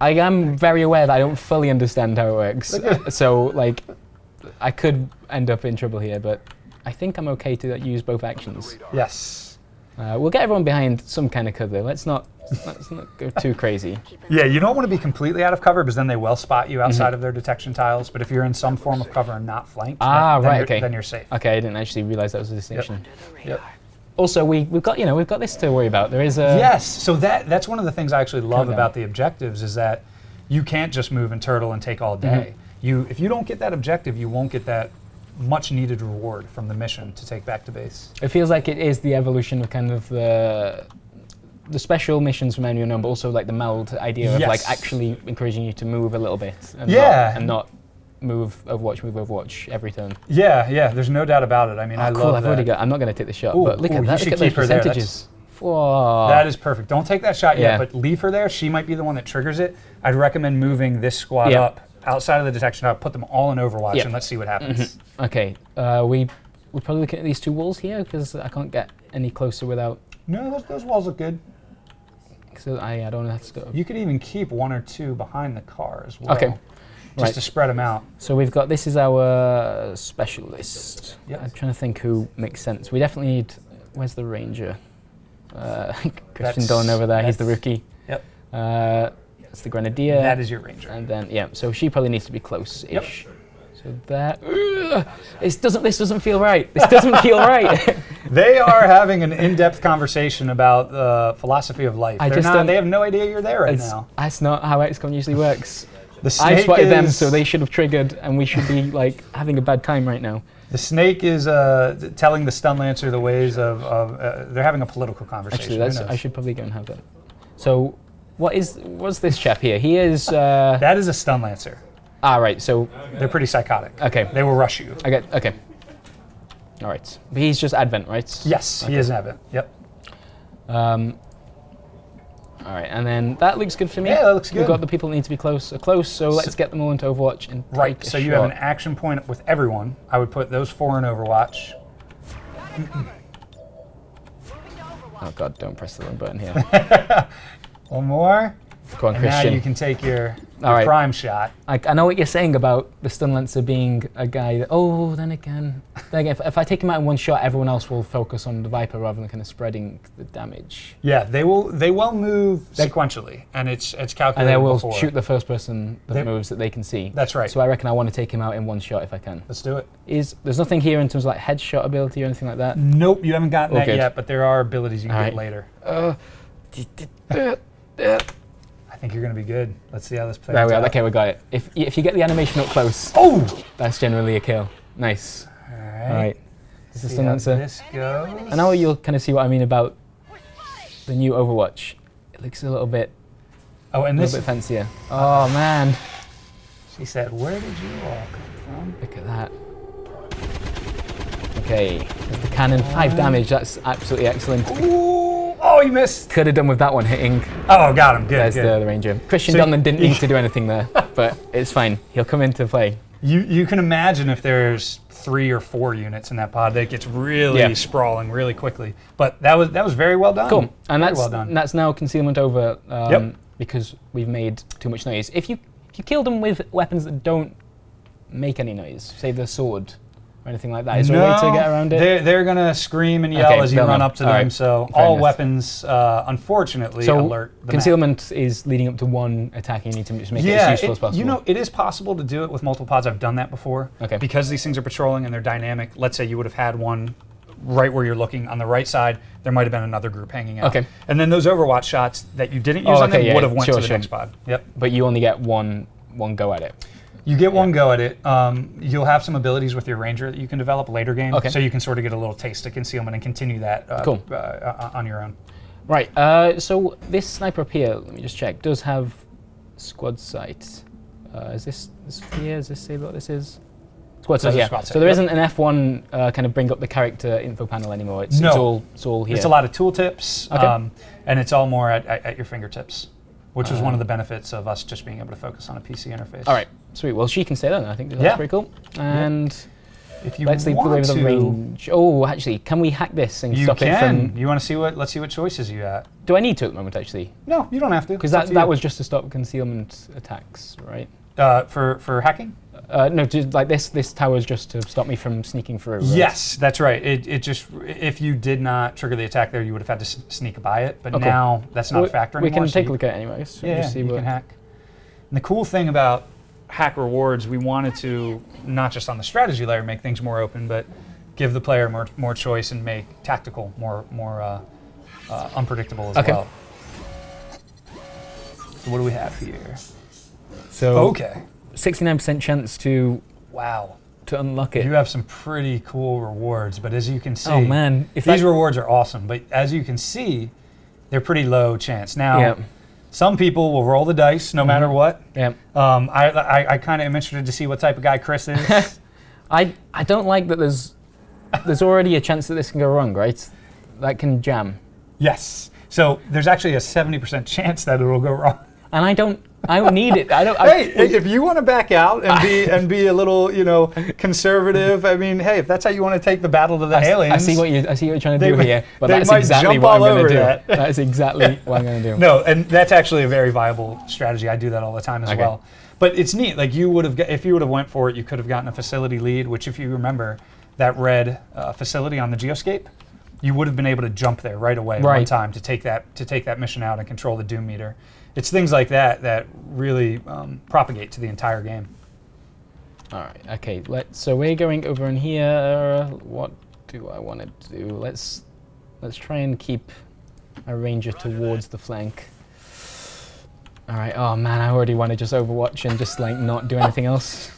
am very aware that I don't fully understand how it works. So, like, I could end up in trouble here, but I think I'm okay to use both actions.
Yes.
We'll get everyone behind some kind of cover. Let's not go too crazy.
Yeah, you don't want to be completely out of cover because then they will spot you outside
Mm-hmm.
of their detection tiles. But if you're in some form of cover and not flanked,
Ah,
then
right,
you're,
okay.
then you're safe.
Okay, I didn't actually realize that was a distinction.
Yep.
Also, we've got this to worry about. There is a
Yes, so that's one of the things I actually love
Countdown.
about the objectives is that you can't just move and turtle and take all day.
Mm-hmm.
If you don't get that objective, you won't get that much needed reward from the mission to take back to base.
It feels like it is the evolution of kind of the special missions from Enemy Unknown, but also like the meld idea of like
Yes.
actually encouraging you to move a little bit and
Yeah.
not move Overwatch every turn.
Yeah, there's no doubt about it. I mean, I
Cool,
love
I've
that.
already got. I'm not going to take the shot,
Ooh,
but look
ooh,
at
you
that.
should
Look at those
keep her there.
percentages. Whoa.
That is perfect. Don't take that shot
Yeah.
yet, but leave her there. She might be the one that triggers it. I'd recommend moving this squad
Yeah.
up outside of the detection tower, put them all in Overwatch,
Yeah.
and let's see what happens.
Okay, we're probably looking at these two walls here because I can't get any closer without.
No, those walls look good.
So I don't know how to go.
You could even keep one or two behind the car as well.
Okay.
Just
Right.
to spread them out.
So we've got, this is our specialist.
Yep.
I'm trying to think who makes sense. We definitely need, where's the Ranger? Christian
That's-
Dunn over there, he's the
that's-
rookie.
Yep.
That's the Grenadier.
That is your ranger.
And then, yeah, so she probably needs to be close-ish. So that, this doesn't feel right. This doesn't feel right.
They are having an in-depth conversation about the philosophy of life.
I
They're
just
not,
don't-
they have no idea you're there right
It's-
now.
That's not how XCOM usually works.
The snake
I spotted them,
is-
so they should have triggered, and we should be like having a bad time right now.
The snake is telling the Stun Lancer the ways of they're having a political conversation.
Actually,
Who
that's,
knows?
I should probably go and have that. So, what's this chap here? He is.
That is a Stun Lancer.
Right. So,
They're pretty psychotic.
okay.
They will rush you.
I get. Okay. All right. But he's just Advent, right?
Yes, he is an Evan. Yep.
All right, and then that looks good for me.
Yeah, that looks
We've
good.
got the people that need to be close. So let's get them all into Overwatch and
Right.
take a
So you have an
shot.
action point with everyone. I would put those 4 in Overwatch.
Oh God! Don't press the wrong button here.
One more.
Go on,
And now
Christian.
you can take your
All right.
prime shot.
I know what you're saying about the Stun Lancer being a guy that, then again, if I take him out in one shot, everyone else will focus on the Viper rather than kind of spreading the damage.
Yeah, they will move sequentially, and it's calculated
And they will
before.
shoot the first person that
They-
moves that they can see.
That's right.
So I reckon I want to take him out in one shot if I can.
Let's do it.
There's nothing here in terms of like headshot ability or anything like that?
Nope, you haven't gotten
Oh,
that
good.
yet, but there are abilities you can
All
get
right.
later. I think you're going to be good. Let's see how this plays
There we are.
out.
Okay, we got it. If you get the animation up close,
Oh!
that's generally a kill. Nice.
All
All
right.
right. This is
See
Stun
how
Lancer.
this goes.
I know you'll kind of see what I mean about the new Overwatch. It looks a little bit
This,
fancier. Oh man,
she said, where did you all come
look at that. Okay, there's the cannon, 5 damage. That's absolutely excellent.
from? Ooh! Oh, you missed!
Could have done with that one hitting.
Oh, got him. Good,
There's
good.
the Ranger. Christian
So
Dunlin didn't need to do anything there, but it's fine. He'll come into play.
You can imagine if there's 3 or 4 units in that pod. That gets really
Yeah.
sprawling really quickly. But that was very well done.
Cool. And
Very
that's
well done.
that's now concealment over
Yep.
because we've made too much noise. If you kill them with weapons that don't make any noise, say the sword or anything like that, is there a way to get around it?
They're gonna scream and yell
Okay,
as you
they'll
run
know.
up to
All
them.
right.
So
Fair
all
enough.
weapons, unfortunately,
So
alert the map.
concealment is leading up to one attack. You need to just make it as useful as possible.
You know, it is possible to do it with multiple pods. I've done that before.
Okay.
Because these things are patrolling and they're dynamic. Let's say you would have had one right where you're looking on the right side. There might have been another group hanging out.
Okay.
And then those Overwatch shots that you didn't use on them would have went to the next pod. Yep.
But you only get one go at it.
You get one go at it. You'll have some abilities with your ranger that you can develop later game.
Okay.
So you can sort of get a little taste of concealment and continue that
Cool.
On your own.
Right. So this sniper up here, let me just check, does have squad sight. Is this here? Does this say what this is? Squad sight.
This is
Yeah.
squad sight,
So there
yep.
isn't an F1 kind of bring up the character info panel anymore. It's
No.
it's all here.
It's a lot of tooltips,
Okay.
and it's all more at your fingertips, which is one of the benefits of us just being able to focus on a PC interface.
All right. Sweet. Well, she can stay there then. I think that's
Yeah.
pretty cool. And
If you
let's leave the way
want
with the
to,
range. Oh, actually, can we hack this and
you
stop it
can.
from?
You want to see what? Let's see what choices you got.
Do I need to at the moment actually?
No, you don't have to.
Because
It's up to
that
you.
was just to stop concealment attacks, right?
For hacking.
No, just like this tower is just to stop me from sneaking through. Right?
Yes, that's right. It just if you did not trigger the attack there, you would have had to sneak by it. But
Okay.
now that's not a factor
We
anymore.
can
so
take
you-
a look at it anyways.
Yeah,
Just see
you
what.
can hack. And the cool thing about hack rewards, we wanted to not just on the strategy layer make things more open, but give the player more choice and make tactical more unpredictable as
Okay.
well. So what do we have here?
So
Okay.
69% chance to
Wow.
unlock it.
You have some pretty cool rewards, but as you can see,
Oh man, if
these
that-
rewards are awesome. But as you can see, they're pretty low chance. Now,
Yeah.
some people will roll the dice no matter what.
Yeah.
I kind of am interested to see what type of guy Chris is.
I don't like that. There's already a chance that this can go wrong, right? That can jam,
Yes. So there's actually a 70% chance that it'll go wrong.
and I don't need it. I don't.
Hey, if you want to back out and be a little, conservative, I mean, hey, if that's how you want to take the battle to the aliens.
I see what you're trying to
They
do
might-
here, but
they
that's
might
exactly
jump
what I'm
all
going to
over
do.
that.
That's exactly what I'm going to do.
No, and that's actually a very viable strategy. I do that all the time as
Okay.
well. But it's neat. Like you would have, if you would have went for it, you could have gotten a facility lead. Which, if you remember, that red facility on the geoscape, you would have been able to jump there right away one time to take that mission out and control the doom meter. It's things like that that really propagate to the entire game.
All right. Okay. So we're going over in here. What do I want to do? Let's try and keep a ranger towards the flank. All right. Oh man, I already want to just Overwatch and just like not do anything else.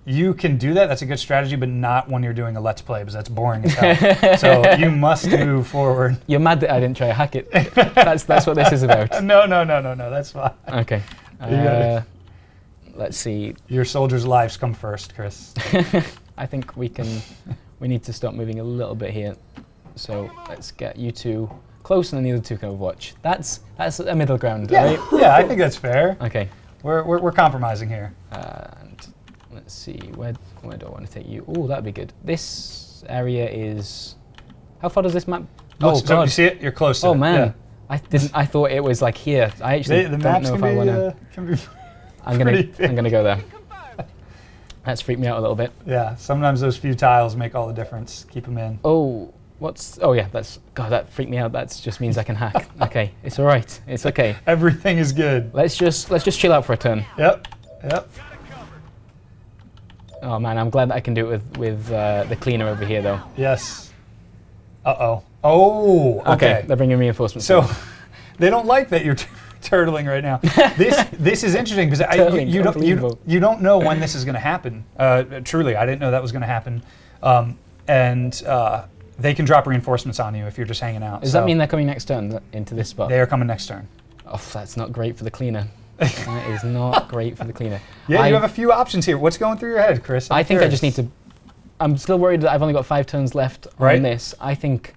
You can do that. That's a good strategy, but not when you're doing a let's play because that's boring as hell. So you must move forward.
You're mad that I didn't try to hack it. That's what this is about.
No. That's fine.
Okay.
got
Let's see.
Your soldiers' lives come first, Chris.
I think we need to stop moving a little bit here. So let's get you two close, and then the other two can Overwatch. That's a middle ground, right?
Yeah, I think that's fair.
Okay.
We're compromising here.
And let's see, where do I want to take you? Oh, that'd be good. This area is. How far does this map?
Oh,
Oh
so
god.
you see it? You're close to it.
Oh man.
Yeah.
I didn't. I thought it was like here. I actually
The
don't
maps
know
can
if I
be,
want to.
can be.
I'm gonna.
pretty big.
I'm gonna go there. That's freaked me out a little bit.
Yeah, sometimes those few tiles make all the difference. Keep them in.
Oh, oh yeah. That freaked me out. That just means I can hack. Okay, it's all right. It's okay.
Everything is good.
Let's just chill out for a turn.
Yep.
Oh man, I'm glad that I can do it with the cleaner over here though.
Yes. Uh-oh. Oh, okay.
They're bringing reinforcements.
So
in.
they don't like that you're turtling right now. This is interesting because
Turtling,
you
unbelievable.
don't know when this is going to happen. Truly, I didn't know that was going to happen. And they can drop reinforcements on you if you're just hanging out.
Does that mean they're coming next turn into this spot?
they are coming next turn?
Oh, that's not great for the cleaner. That is not great for the cleaner.
Yeah, you have a few options here. What's going through your head, Chris?
I think I just need to. I'm still worried that I've only got 5 turns left
Right.
on this. I think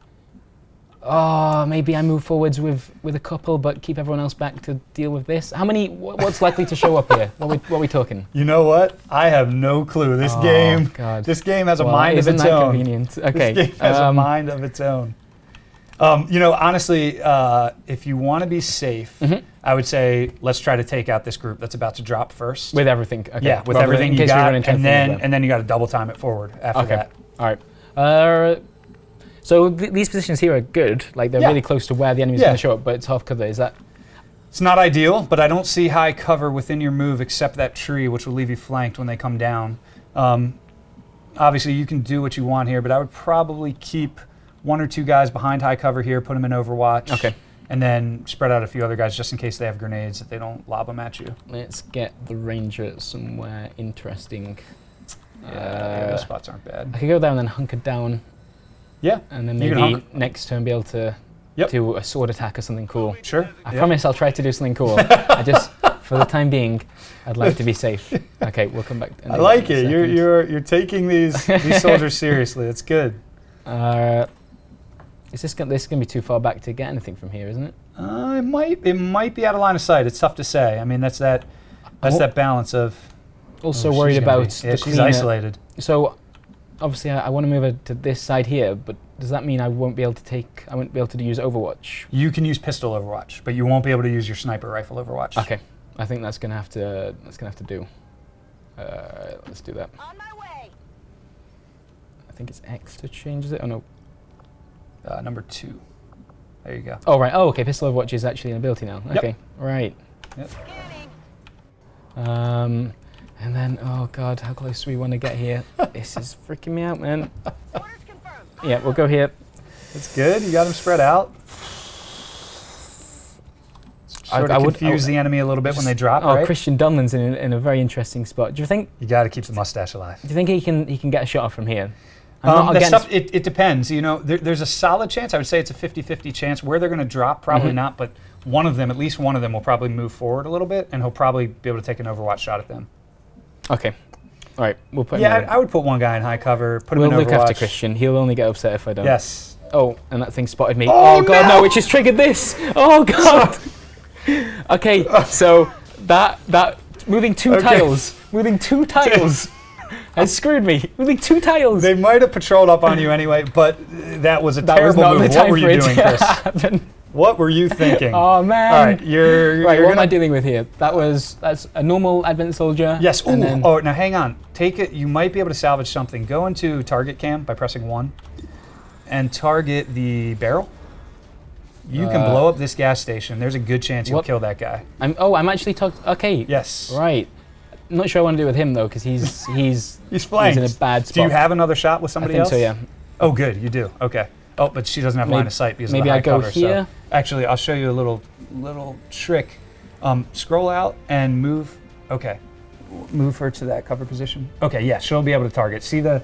oh, maybe I move forwards with a couple, but keep everyone else back to deal with this. How many? What's likely to show up here? What are we talking?
You know what? I have no clue. This game has a mind of
isn't
its
that
own.
Convenient? Okay.
This game has a mind of its own. Honestly, if you want to be safe, I would say let's try to take out this group that's about to drop first.
With everything. Okay.
Yeah, with
Rather
everything
in
you
case we
got,
run into
and
anything
then you got to double time it forward after
Okay.
that.
All right. So these positions here are good. Like they're
Yeah.
really close to where the enemy's
Yeah.
going to show up, but it's half cover. Is that?
It's not ideal, but I don't see high cover within your move except that tree, which will leave you flanked when they come down. Obviously, you can do what you want here, but I would probably keep 1 or 2 guys behind high cover here, put them in Overwatch.
Okay.
And then spread out a few other guys just in case they have grenades that they don't lob them at you.
Let's get the ranger somewhere interesting.
Yeah, those spots aren't bad.
I could go there and then hunker down,
Yeah,
and then
You can
maybe
hunk.
next turn be able to do a sword attack or something cool.
sure.
I
Yeah.
promise I'll try to do something cool. I just, for the time being, I'd like to be safe. Okay, we'll come back. and
I
do that
like
in a
it.
second.
You're taking these soldiers seriously. It's good.
Is this going to be too far back to get anything from here, isn't it?
It might be out of line of sight. It's tough to say. I mean, that's that balance of.
Also
Oh,
worried
she's gonna
about
be-
the
she's
cleaner.
isolated.
So, obviously, I want to move it to this side here, but does that mean I won't be able to use Overwatch?
You can use pistol Overwatch, but you won't be able to use your sniper rifle Overwatch.
Okay, I think that's gonna have to do. Let's do that.
On my way.
I think it's X to change it. Oh no.
Number 2. There you go.
Oh right. Oh okay. Pistol Overwatch is actually an ability now.
Yep.
Okay. Right.
Yep.
Scanning.
And then oh god, how close do we want to get here? This is freaking me out, man.
Orders confirmed.
Yeah, we'll go here.
That's good. You got them spread out. Sort
I
of
would-
confuse the enemy a little bit when they drop,
Oh,
right?
Christian Dunland's in a very interesting spot. Do you think
You got to keep the mustache alive.
he can get a shot off from here? I'm not
That
against.
stuff, it depends. You know, there's a solid chance. I would say it's a 50-50 chance. Where they're going to drop, probably not. But one of them, at least one of them, will probably move forward a little bit, and he'll probably be able to take an Overwatch shot at them.
Okay. All right. We'll put.
Yeah,
him in.
I would put one guy in high cover. Put
We'll
him in
look
Overwatch.
after Christian. He'll only get upset if I don't.
Yes.
Oh, and that thing spotted me.
Oh,
god,
no!
no! Which has triggered this. Oh god. Okay, so that moving two
Okay.
tiles has screwed me. Moving 2 tiles.
They might have patrolled up on you anyway, but that was a
that was
terrible
not
move.
the time
What were
for
you
it
doing,
to
Chris?
happen.
What were you thinking?
Oh man.
All right, you're
Right, what am
gonna
I dealing with here? That's a normal Advent soldier.
Yes.
and
Ooh.
then-
Oh, now hang on. Take it. You might be able to salvage something. Go into target cam by pressing 1, and target the barrel. You can blow up this gas station. There's a good chance you'll
what?
kill that guy.
I'm actually okay.
Yes.
Right. I'm not sure I want to do it with him though, because he's
He's
he's
flanked.
in a bad spot.
Do you have another shot with
I
somebody
think
else?
so. Yeah.
Oh, good. You do. Okay. Oh, but she doesn't have line
Maybe-
of sight because
maybe
of the high
I go
cover.
here.
So actually, I'll show you a little trick. Scroll out and move. Okay. Move her to that cover position. Okay. Yeah, she'll be able to target. See the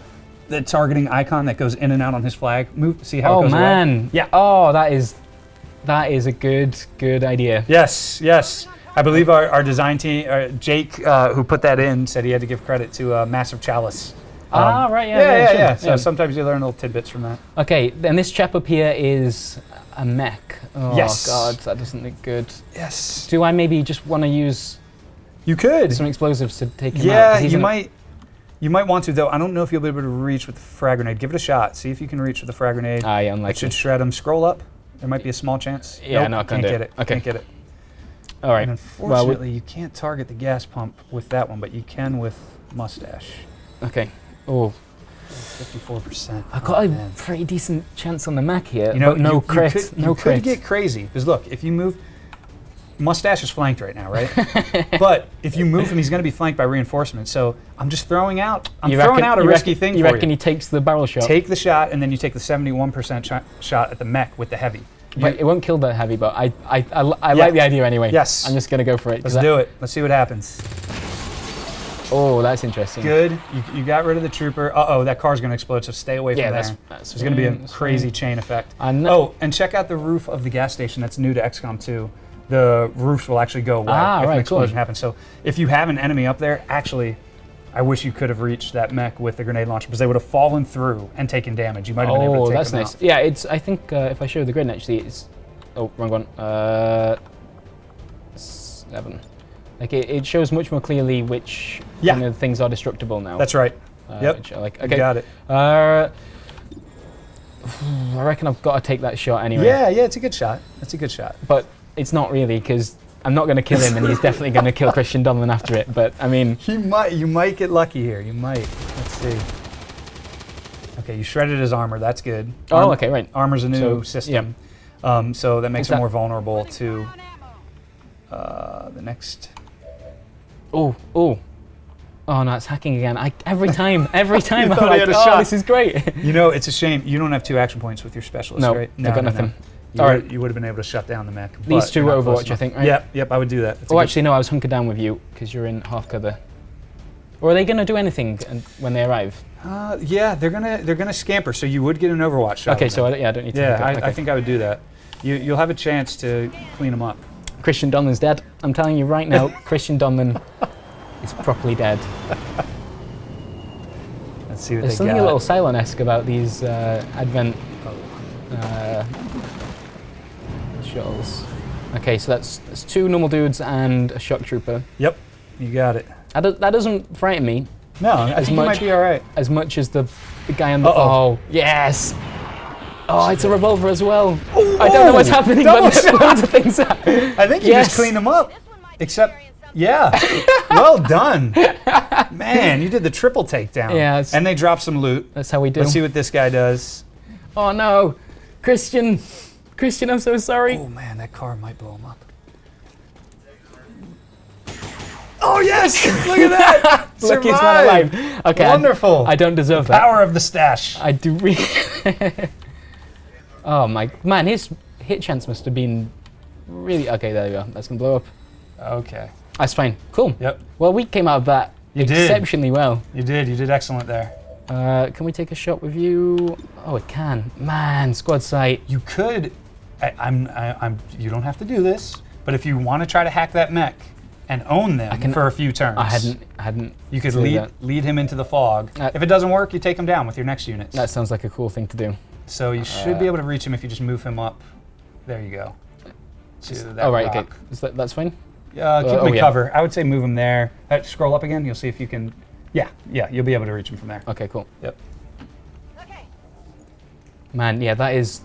targeting icon that goes in and out on his flag? Move. See how it
Oh
goes away?
man.
Yeah.
Oh, that is a good idea.
Yes, yes. I believe our design team, Jake, who put that in, said he had to give credit to Massive Chalice.
Right. Yeah.
Yeah.
sure,
So sometimes you learn little tidbits from that.
Okay, then this chap up here is a mech. Oh
Yes.
god, that doesn't look good.
Yes.
Do I maybe just want to use
You could.
some explosives to take him out?
Yeah,
'Cause he's
you
in a-
might. You might want to, though. I don't know if you'll be able to reach with the frag grenade. Give it a shot. See if you can reach with the frag grenade.
Yeah,
It
unlikely.
should shred him. Scroll up. There might be a small chance.
Yeah,
Nope,
no, I can't do
get
it.
it.
Okay.
Can't get it.
All right.
And
Well,
unfortunately, you can't target the gas pump with that one, but you can with mustache.
okay. Oh,
54%.
I got
Oh,
a
man.
pretty decent chance on the mech here.
You know,
but no
you
crit.
could,
no
you
crit.
could get crazy because look, if you move, mustache is flanked right now, right? But if you move him, he's going to be flanked by reinforcements. So I'm just throwing out. I'm throwing out a risky thing
You
for
reckon
you.
he takes the barrel shot?
Take the shot, and then you take the 71% shot at the mech with the heavy.
But it won't kill the heavy, but I
Yeah.
like the idea anyway.
Yes.
I'm just gonna go for it.
Let's do it. Let's see what happens.
Oh, that's interesting.
Good. You got rid of the trooper. Uh-oh, that car's going to explode, so stay away from
Yeah,
there.
that's
There's going to be a
fine, that's
crazy
fine.
chain effect.
I know.
Oh, and check out the roof of the gas station. That's new to XCOM 2. The roofs will actually go away if an
right, cool.
explosion happens. So if you have an enemy up there, actually I wish you could have reached that mech with the grenade launcher because they would have fallen through and taken damage. You might have been able to
Oh,
take
that's
them
nice.
out.
Yeah, it's. I think if I show the grid, actually, it's. Oh, wrong one. 7. Like it shows much more clearly which
Yeah.
kind of things are destructible now.
That's right. Yep.
Which I like.
You
Okay.
got it.
I reckon I've got to take that shot anyway.
Yeah, it's a good shot. It's a good shot.
But it's not really because I'm not going to kill him, and he's definitely going to kill Christian Donlan after it. But I mean,
You might get lucky here. You might. Let's see. Okay, you shredded his armor. That's good.
oh, okay, right.
Armor's a new
So,
system. So that makes
Is
it
that-
more vulnerable to the next.
Oh. Oh no, it's hacking again. Every time I'm
thought he
like,
had a
oh,
shot.
this is great.
You know, it's a shame you don't have 2 action points with your specialist,
No,
right?
I've got nothing.
You,
All
would,
right.
you would have been able to shut down the mech.
These
but
two
you're
are
not close
Overwatch, I
enough.
think, right?
Yep, I would do that. That's a
Oh,
good-
actually, no, I was hunkered down with you because you're in half cover. Or are they going to do anything when they arrive?
yeah, they're gonna scamper, so you would get an Overwatch shot.
Okay,
with
so
them.
I don't need to.
yeah,
hunker.
I
Okay.
think I would do that. You'll have a chance to clean them up.
Christian Donlan's dead. I'm telling you right now, Christian Donlan is properly dead.
Let's see what
There's
they
something
got.
a little Cylon-esque about these Advent shuttles. Okay, so that's 2 normal dudes and a shock trooper.
Yep, you got it.
That doesn't frighten me
No, I think you
much-
might be all right.
as much as the guy on the.
Uh-oh.
Oh, yes! Oh, it's a revolver as well. I don't know what's happening,
double
but loads of things are.
I think you
Yes.
just cleaned them up.
This one might be
Except,
scary in some
yeah, well done. Man, you did the triple takedown.
Yeah, it's-
And they dropped some loot.
That's how we do.
Let's see what this guy does.
Oh no, Christian, I'm so sorry.
Oh man, that car might blow him up. Oh yes! Look at that!
Luckiest man
Survived.
alive. Okay,
Wonderful.
I don't deserve that.
Power of the stash.
I do really. Oh my man, his hit chance must have been really. Okay, there we go. That's gonna blow up.
Okay.
That's fine. Cool.
Yep.
Well, we came out of that
You did.
exceptionally well.
You did excellent there.
Can we take a shot with you? Oh, it can. Man, squad sight.
You could. You don't have to do this, but if you want to try to hack that mech and own them
can-
for a few turns,
I hadn't.
You could
considered
lead him into the fog.
Uh,
If it doesn't work, you take him down with your next units.
That sounds like a cool thing to do.
So you should be able to reach him if you just move him up. There you go. To that
Oh right,
rock.
okay. That's fine.
Keep
oh,
him in
yeah.
cover. I would say move him there. Scroll up again. You'll see if you can. Yeah, you'll be able to reach him from there.
Okay, cool.
Yep.
Okay.
Man, yeah, that is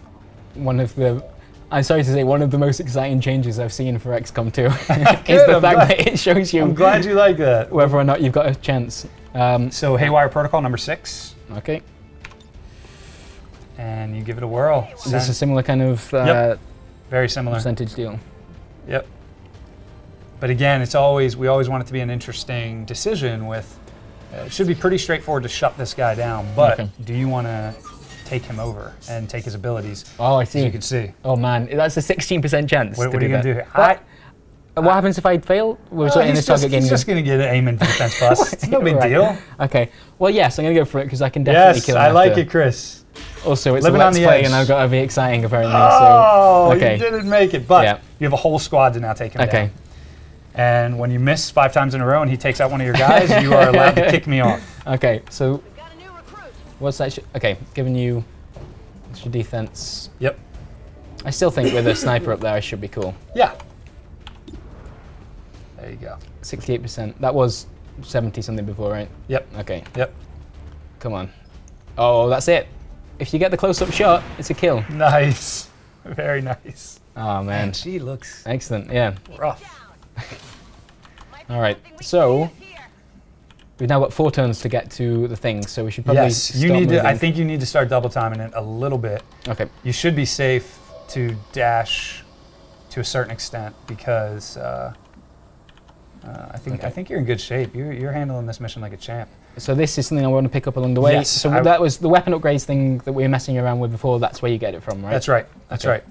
one of the. I'm sorry to say, one of the most exciting changes I've seen for XCOM 2 is
Good,
the
I'm
fact
glad-
that it shows you
I'm glad you like that.
whether or not you've got a chance.
So Haywire Protocol number 6,
Okay.
and you give it a whirl.
Is this a similar kind of
Yep. Very similar.
percentage deal?
Yep. But again, we always want it to be an interesting decision with, it should be pretty straightforward to shut this guy down, but
Okay.
do you want to take him over and take his abilities?
Oh, I
As
see.
you can see.
Oh man, that's a 16% chance.
What
to
are you going to do
that.
here?
What happens if I fail? We're in
He's
this target
he's
game.
just going to get an aim into defense plus. It's no big
Right.
deal.
Okay. Well, yes, I'm gonna go for it because I can definitely
Yes,
kill him.
I like
after.
it, Chris.
Also, it's
Living
a
on
let's
the
play,
edge.
and I've got to be exciting apparently.
Oh,
so okay.
you didn't make it, but
Yeah.
you have a whole squad to now take him
Okay.
down. And when you miss 5 times in a row and he takes out one of your guys, you are allowed to kick me off.
Okay. So
We've got a new recruit.
what's that? Okay, giving you extra defense.
Yep.
I still think with a sniper up there, I should be cool.
Yeah. There you go.
68%. That was 70 something before, right?
Yep.
Okay.
Yep.
Come on. Oh, that's it. If you get the close-up shot, it's a kill.
Nice. Very nice.
Oh man.
And she looks
Excellent. Yeah.
rough.
Might be
All right,
something we
so-
can use here.
We've now got 4 turns to get to the thing, so we should probably.
Yes, you
start
need to. I
moving.
think you need to start double timing it a little bit.
Okay.
You should be safe to dash to a certain extent because I think you're in good shape. You're handling this mission like a champ.
So this is something I want to pick up along the way.
Yes,
so
I-
that was the weapon upgrades thing that we were messing around with before. That's where you get it from, right?
That's right. That's
Okay.
right.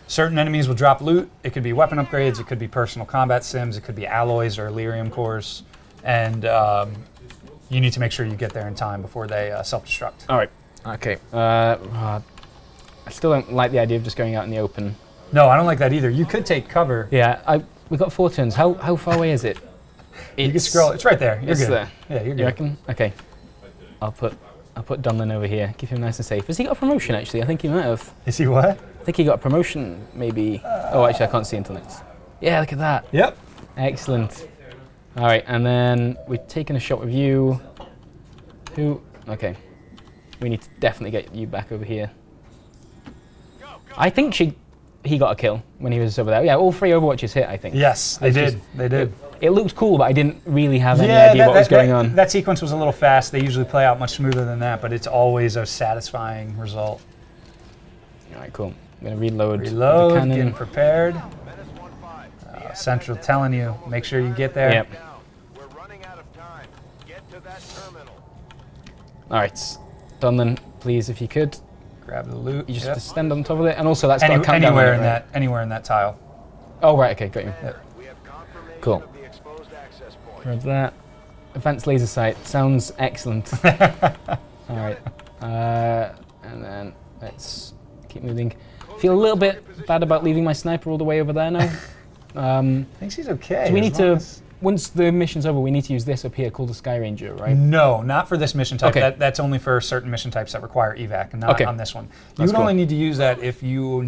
Certain enemies will drop loot. It could be weapon upgrades. It could be personal combat sims. It could be alloys or Elerium cores. And you need to make sure you get there in time before they self-destruct.
All right. Okay. I still don't like the idea of just going out in the open.
No, I don't like that either. You could take cover.
Yeah. We got 4 turns. How far away is it?
You can scroll. It's right there. You're
It's
good.
there.
Yeah, you're
You
good.
reckon? Okay. I'll put Donlin over here. Keep him nice and safe. Has he got a promotion actually? I think he might have.
Is he what?
I think he got a promotion maybe. Oh, actually, I can't see until next. Yeah, look at that.
Yep.
Excellent. All right, and then we've taken a shot with you. Who? Okay. We need to definitely get you back over here. I think he got a kill when he was over there. Yeah, all 3 Overwatches hit, I think.
Yes, they
It's
did.
just-
They did.
It looked cool, but I didn't really have any idea what was going on.
That sequence was a little fast. They usually play out much smoother than that, but it's always a satisfying result.
All right, cool. I'm gonna reload, the
Reload,
cannon.
getting prepared. Central telling you, make sure you get there.
Yep.
We're running out of time. Get to that terminal.
All right, Donlin, please, if you could,
Grab the loot.
you just
Yep.
have to stand on top of it, and also that's got a countdown on
anywhere
it,
in
right?
anywhere in that tile.
Oh, right. Okay, got you.
We have confirmation
Cool.
of the exposed access point.
Grab that. Advanced laser sight sounds excellent. All right, and then let's keep moving. Feel a little bit bad about leaving my sniper all the way over there now.
Thinks he's okay.
So we
as
need
long
to,
as-
once the mission's over, we need to use this up here called the Sky Ranger, right?
No, not for this mission type.
Okay.
That's only for certain mission types that require evac, and not
Okay.
on this one. You
That's
would
cool.
only need to use that if you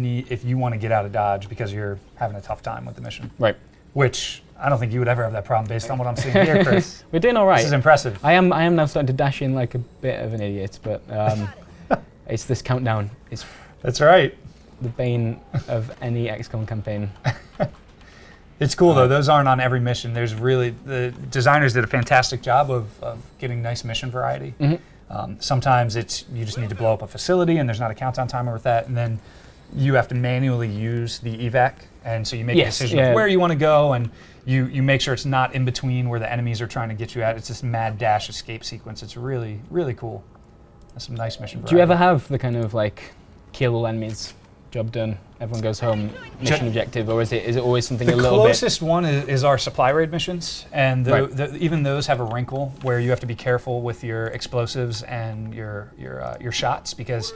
want to get out of Dodge because you're having a tough time with the mission.
Right.
Which I don't think you would ever have that problem based on what I'm seeing here, Chris.
We're doing all right.
This is impressive.
I am now starting to dash in like a bit of an idiot, but it's this countdown. It's
That's right.
the bane of any XCOM campaign.
It's cool though. Those aren't on every mission. There's really the designers did a fantastic job of getting nice mission variety. Sometimes it's you just need to blow up a facility and there's not a countdown timer with that, and then you have to manually use the evac, and so you make a
Yes,
decision
yeah.
of where you want to go, and you make sure it's not in between where the enemies are trying to get you at. It's this mad dash escape sequence. It's really really cool. That's some nice mission variety.
Do you ever have the kind of like kill all enemies, job done, everyone goes home, mission objective, or is it always something
The
a little bit?
closest one is our supply raid missions, and
Right.
even those have a wrinkle where you have to be careful with your explosives and your shots because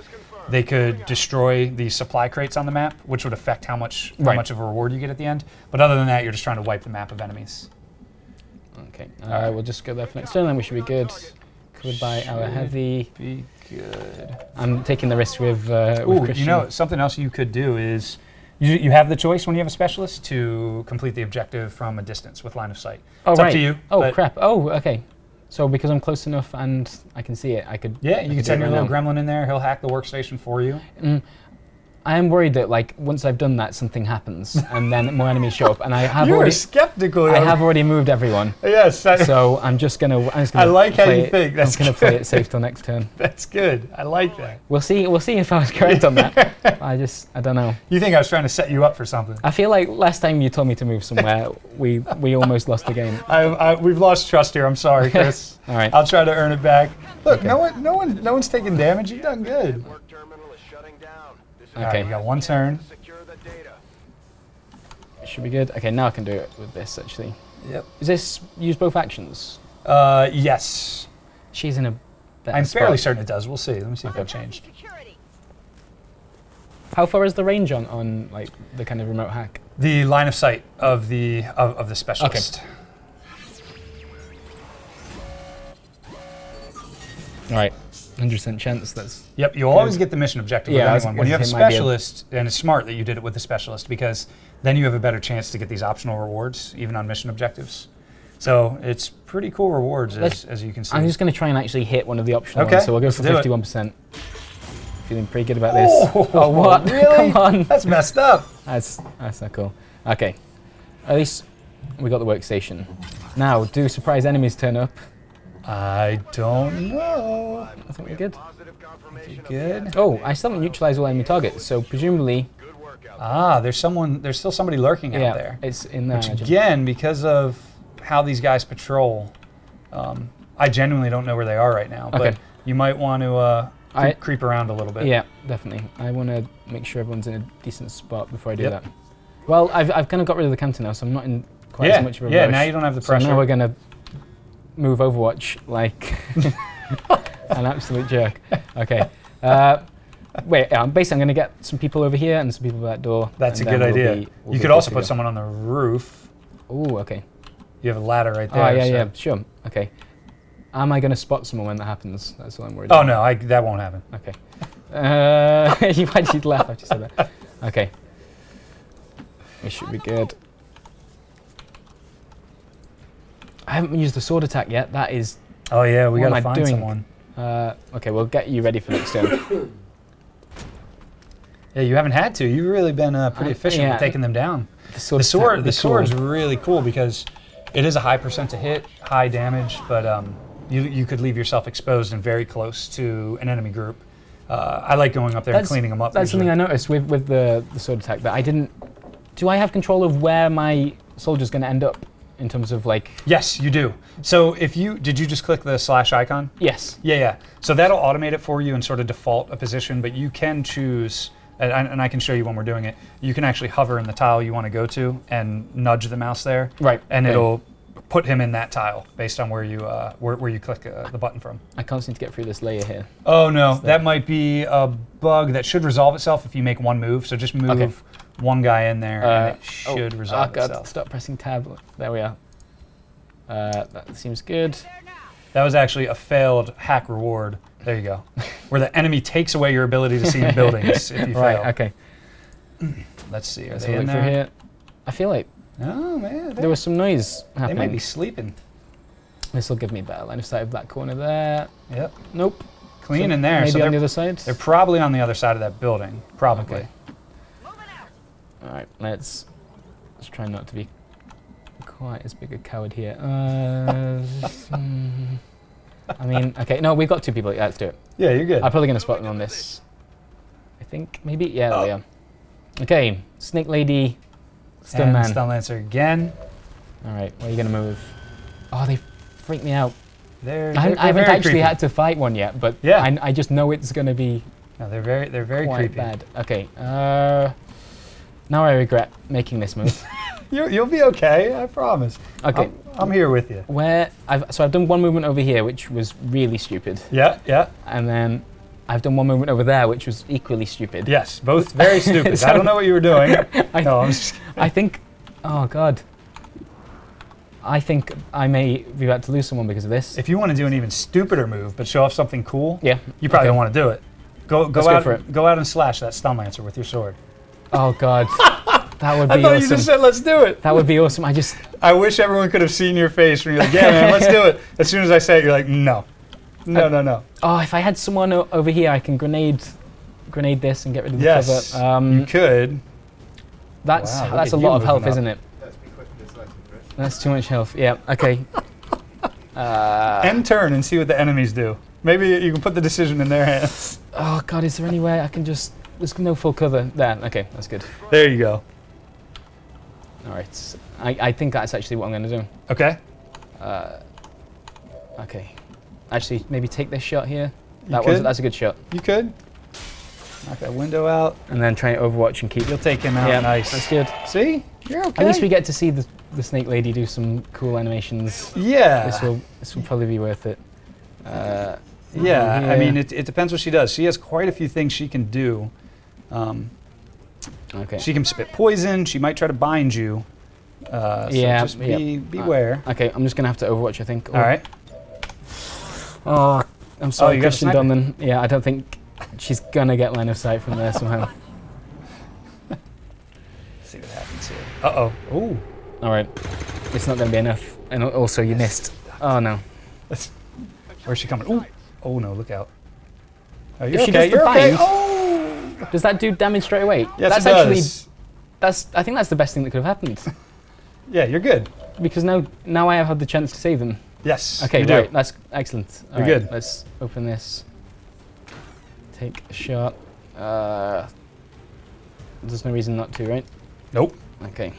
they could destroy the supply crates on the map, which would affect how much of a reward you get at the end. But other than that, you're just trying to wipe the map of enemies.
Okay, we'll just go there for next turn, then we should be good. Covered by our heavy.
Be good.
I'm taking the risk with
Ooh,
Christian.
you know, something else you could do is you have the choice when you have a specialist to complete the objective from a distance with line of sight.
Oh,
It's
right.
up to you.
Oh,
but
crap. Oh, okay. So because I'm close enough and I can see it, I could.
Yeah,
I
you
could
can
do
send
it
your
right
little
now.
gremlin in there. He'll hack the workstation for you.
I am worried that like once I've done that, something happens, and then more enemies show up, and I have
You were
already.
skeptical.
I have already moved everyone,
Yes.
so I'm just gonna.
I like how
play
you
it-
think. That's
I'm gonna play
good.
it safe till next turn.
That's good. I like that.
We'll see. We'll see if I was correct on that. I don't know.
You think I was trying to set you up for something?
I feel like last time you told me to move somewhere, we almost lost the game.
We've lost trust here. I'm sorry, Chris.
All right.
I'll try to earn it back. Look, no one's taking damage. You've done good.
Work terminal is shutting down. This is
All right,
Okay.
you got one turn.
secure the data.
Should be good. Okay, now I can do it with this actually.
Yep.
Is this use both actions?
Yes.
She's in a better
I'm fairly
spot.
certain it does. We'll see. Let me see if that changed.
Security.
How far is the range on like the kind of remote hack?
The line of sight of the specialist.
All right, 100% chance. That's
Yep, you'll always get the mission objective
Yeah, I
with
was
anyone. When you have a
gonna say it might be a-
specialist, and it's smart that you did it with the specialist because then you have a better chance to get these optional rewards, even on mission objectives. So it's pretty cool rewards, as you can see.
I'm just going to try and actually hit one of the optional
Okay,
ones. So we'll go
let's
for
do it.
51%. Feeling pretty good about this.
Oh,
what?
Really?
Come on.
That's messed up.
That's not cool. Okay, at least we got the workstation. Now, do surprise enemies turn up?
I don't know.
I think we're good.
Positive confirmation of
Good.
Oh, I still haven't neutralized all enemy targets, so presumably,
good work out.
Ah, there's still somebody lurking out
yeah,
there.
it's in there. I
Which
imagine.
again, because of how these guys patrol, I genuinely don't know where they are right now. But
Okay.
you might want to
I-
creep around a little bit.
Yeah, definitely. I want to make sure everyone's in a decent spot before I do
Yep.
that. Well, I've kind of got rid of the counter now, so I'm not in quite
Yeah,
as much of a
yeah.
rush.
Now you don't have the
So
pressure.
now we're gonna move Overwatch like an absolute jerk. Okay. Wait. Basically, I'm gonna get some people over here and some people at that door.
That's a
and
good
then we'll
idea.
be- we'll
You
be
could
good
also
to
put
go.
someone on the roof.
Ooh, okay.
You have a ladder right there.
Oh, yeah,
so-
yeah, sure. Okay. Am I going to spot someone when that happens? That's what I'm worried
Oh
about.
no, that won't happen.
Okay. You actually laugh after you said that. Okay. We should be good. I haven't used the sword attack yet. That is...
Oh yeah, we
What
gotta
am I
find
doing?
someone.
Okay, we'll get you ready for next turn.
Yeah, you haven't had to. You've really been pretty efficient
yeah.
with taking them down.
The sword,
The sword's really cool because it is a high percent to hit, high damage, but you could leave yourself exposed and very close to an enemy group. I like going up there and cleaning them up.
That's
usually.
something I noticed with the sword attack, that I didn't... Do I have control of where my soldier's going to end up in terms of like...
Yes, you do. So did you just click the slash icon?
Yes.
Yeah. So that'll automate it for you and sort of default a position, but you can choose, and I can show you when we're doing it, you can actually hover in the tile you want to go to and nudge the mouse there.
Right.
And
okay.
it'll put him in that tile based on where you where you click the button from.
I can't seem to get through this layer here.
Oh no, that might be a bug that should resolve itself if you make one move. So just move one guy in there and it should resolve
God,
itself.
stop pressing tab. There we are. That seems good.
There now.
That was actually a failed hack reward. There you go. Where the enemy takes away your ability to see in buildings if you fail.
Right, okay.
Let's see, are
Let's
they
have a
in
look through
there?
here. I feel like
Oh man,
there was some noise
they
happening.
might be sleeping.
This will give me better line of sight of that corner there.
Yep,
Nope.
clean
So
in there.
Maybe
So
on the
they're,
other side.
they're probably on the other side of that building. Probably.
Okay.
Moving out.
All right, let's try not to be quite as big a coward here. I mean, okay, no, we've got two people. Yeah, let's do it.
Yeah, you're good.
I'm probably going to spot them on this. I think, maybe? Yeah, there we are. Okay, Snake Lady, Stun
and
Man.
Stun Lancer again.
All right, where are you going to move? Oh, they freaked me out.
They're
I haven't
very
actually
creepy.
had to fight one yet, but
Yeah.
I just know it's going to be
No, they're very
quite
creepy.
bad. Okay, now I regret making this move.
You'll be okay, I promise.
Okay,
I'm here with you.
I've done one movement over here, which was really stupid,
Yeah.
and then I've done one movement over there, which was equally stupid.
Yes, both very stupid.
So-
I don't know what you were doing.
I-
No, I'm just
I think, oh god, I think I may be about to lose someone because of this.
If you want to do an even stupider move, but show off something cool,
Yeah.
you probably
okay.
don't want to do it. Go
Let's go
out.
for it.
Go out and slash that Stun Lancer with your sword.
Oh god, that would
I
be
thought
awesome.
you just said let's do it.
That would be awesome.
I wish everyone could have seen your face when you're like, yeah, man, let's do it. As soon as I say it, you're like, no. No.
Oh, if I had someone over here, I can grenade this and get rid of the
Yes,
cover.
you could.
That's
Wow, look
that's a
at you
lot of health,
moving up.
isn't it?
That's me clicking this like the rest.
That's too much health. Yeah. Okay.
End turn and see what the enemies do. Maybe you can put the decision in their hands.
Oh god, is there any way I can just? There's no full cover there. Okay, that's good.
There you go.
All right. I think that's actually what I'm going to do.
Okay.
Okay. Actually, maybe take this shot here.
You could.
That's a good shot.
You could. Knock that window out.
And then try Overwatch and keep.
You'll take him out.
Yeah,
Nice.
that's good.
See? You're okay.
At least we get to see the Snake Lady do some cool animations.
Yeah.
This will probably be worth it.
Yeah.
Yeah.
I mean, it depends what she does. She has quite a few things she can do.
Okay.
She can spit poison. She might try to bind you. So
Yeah,
just
yeah.
beware.
Okay, I'm just gonna have to Overwatch, I think.
All right.
Oh, I'm sorry,
you got a
Christian
sniper?
Dunnan. Yeah, I don't think she's gonna get line of sight from there somehow.
Let's see what happens here. Uh-oh. Ooh.
All right, it's not gonna be enough. And also, you missed. Oh no.
Where's she coming? Ooh. Oh, no. Look out. Oh, you're
If she
okay.
does the
You're okay.
bind-
Oh.
Does that do damage straight away?
Yes,
that's
it
actually
does.
I think that's the best thing that could have happened
Yeah, you're good.
because now I have had the chance to save them.
Yes.
Okay,
you do.
right, that's excellent. All
You're
right,
good.
Let's open this. Take a shot. There's no reason not to, right?
Nope.
Okay.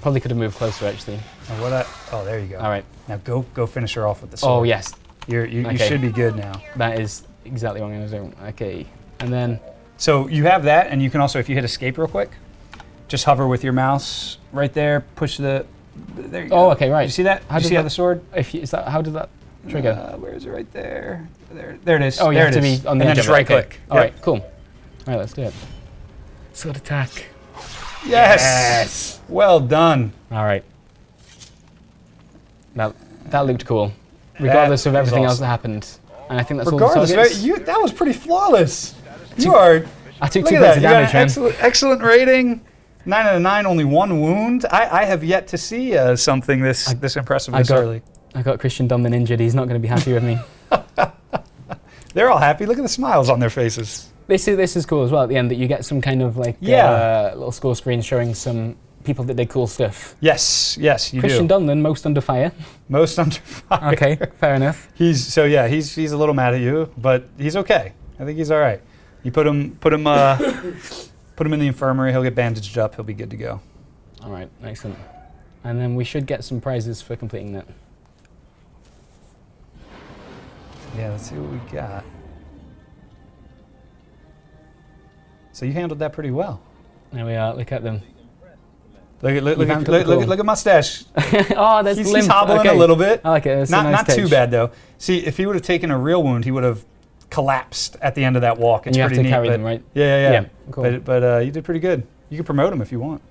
Probably could have moved closer, actually.
Oh, there you go.
All right.
Now go finish her off with the sword.
Oh, yes.
You
Okay.
should be good now.
That is exactly what I'm going to do. Okay. And then,
So you have that, and you can also, if you hit escape real quick, just hover with your mouse right there, push the. There you go.
oh, okay, right.
You see that?
How
you
does
see how
that-
the sword?
How did that trigger?
Where is it? Right there. There it is.
Oh, you
there
have
it
to
is.
be on the
and then
edge
just
of it.
right
Okay.
click.
All
Yep.
right, cool. All right, let's do it. Sword attack.
Yes. Well done.
All right. That looked cool, regardless of
was
everything else
awesome.
that happened. And I think that's
Regardless,
all the targets.
that was pretty flawless. You are.
I took
Look
2
at
points
that.
of
You got
damage,
an
man.
excellent rating. 9 out of 9, only 1 wound. I have yet to see something this impressive this early.
I got Christian Dunman injured. He's not going to be happy with me.
They're all happy. Look at the smiles on their faces.
This is cool as well. At the end, that you get some kind of like little score screen showing some people that did cool stuff.
Yes, you
Christian
do.
Dunman, most under fire.
Most under fire.
Okay, fair enough.
He's a little mad at you, but he's okay. I think he's all right. You put him in the infirmary. He'll get bandaged up. He'll be good to go.
All right, excellent. And then we should get some prizes for completing that.
Yeah, let's see what we got. So you handled that pretty well.
There we are. Look at them.
Look at mustache.
Oh, that's
He's
limp.
hobbling
Okay.
a little bit.
I like it. It's a nice
Not too
touch.
bad though. See, if he would have taken a real wound, he would have collapsed at the end of that walk. It's
And you have
pretty
to
neat,
carry
but-
them, right?
Yeah.
Yeah, cool.
But you did pretty good. You can promote him if you want.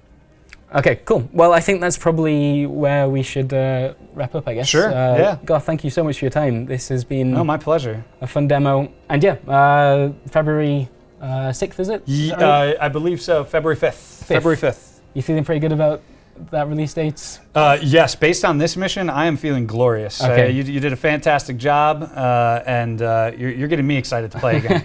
Okay, cool. Well, I think that's probably where we should wrap up, I guess.
Sure, yeah.
Garth, thank you so much for your time. This has been
No, my pleasure.
a fun demo. And February 6th, is it?
I believe so. February 5th. February 5th.
You feeling pretty good about that release date?
Yes, based on this mission, I am feeling glorious.
Okay.
You did a fantastic job, and you're getting me excited to play again.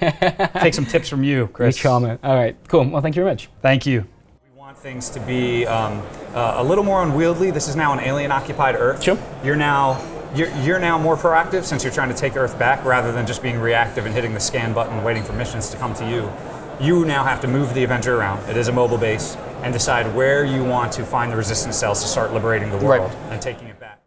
Take some tips from you, Chris.
You charmer. All right, cool. Well, thank you very much.
Thank you. We want things to be a little more unwieldy. This is now an alien-occupied Earth.
Sure.
You're now more proactive since you're trying to take Earth back rather than just being reactive and hitting the scan button waiting for missions to come to you. You now have to move the Avenger around. It is a mobile base, and decide where you want to find the resistance cells to start liberating the world and taking it back.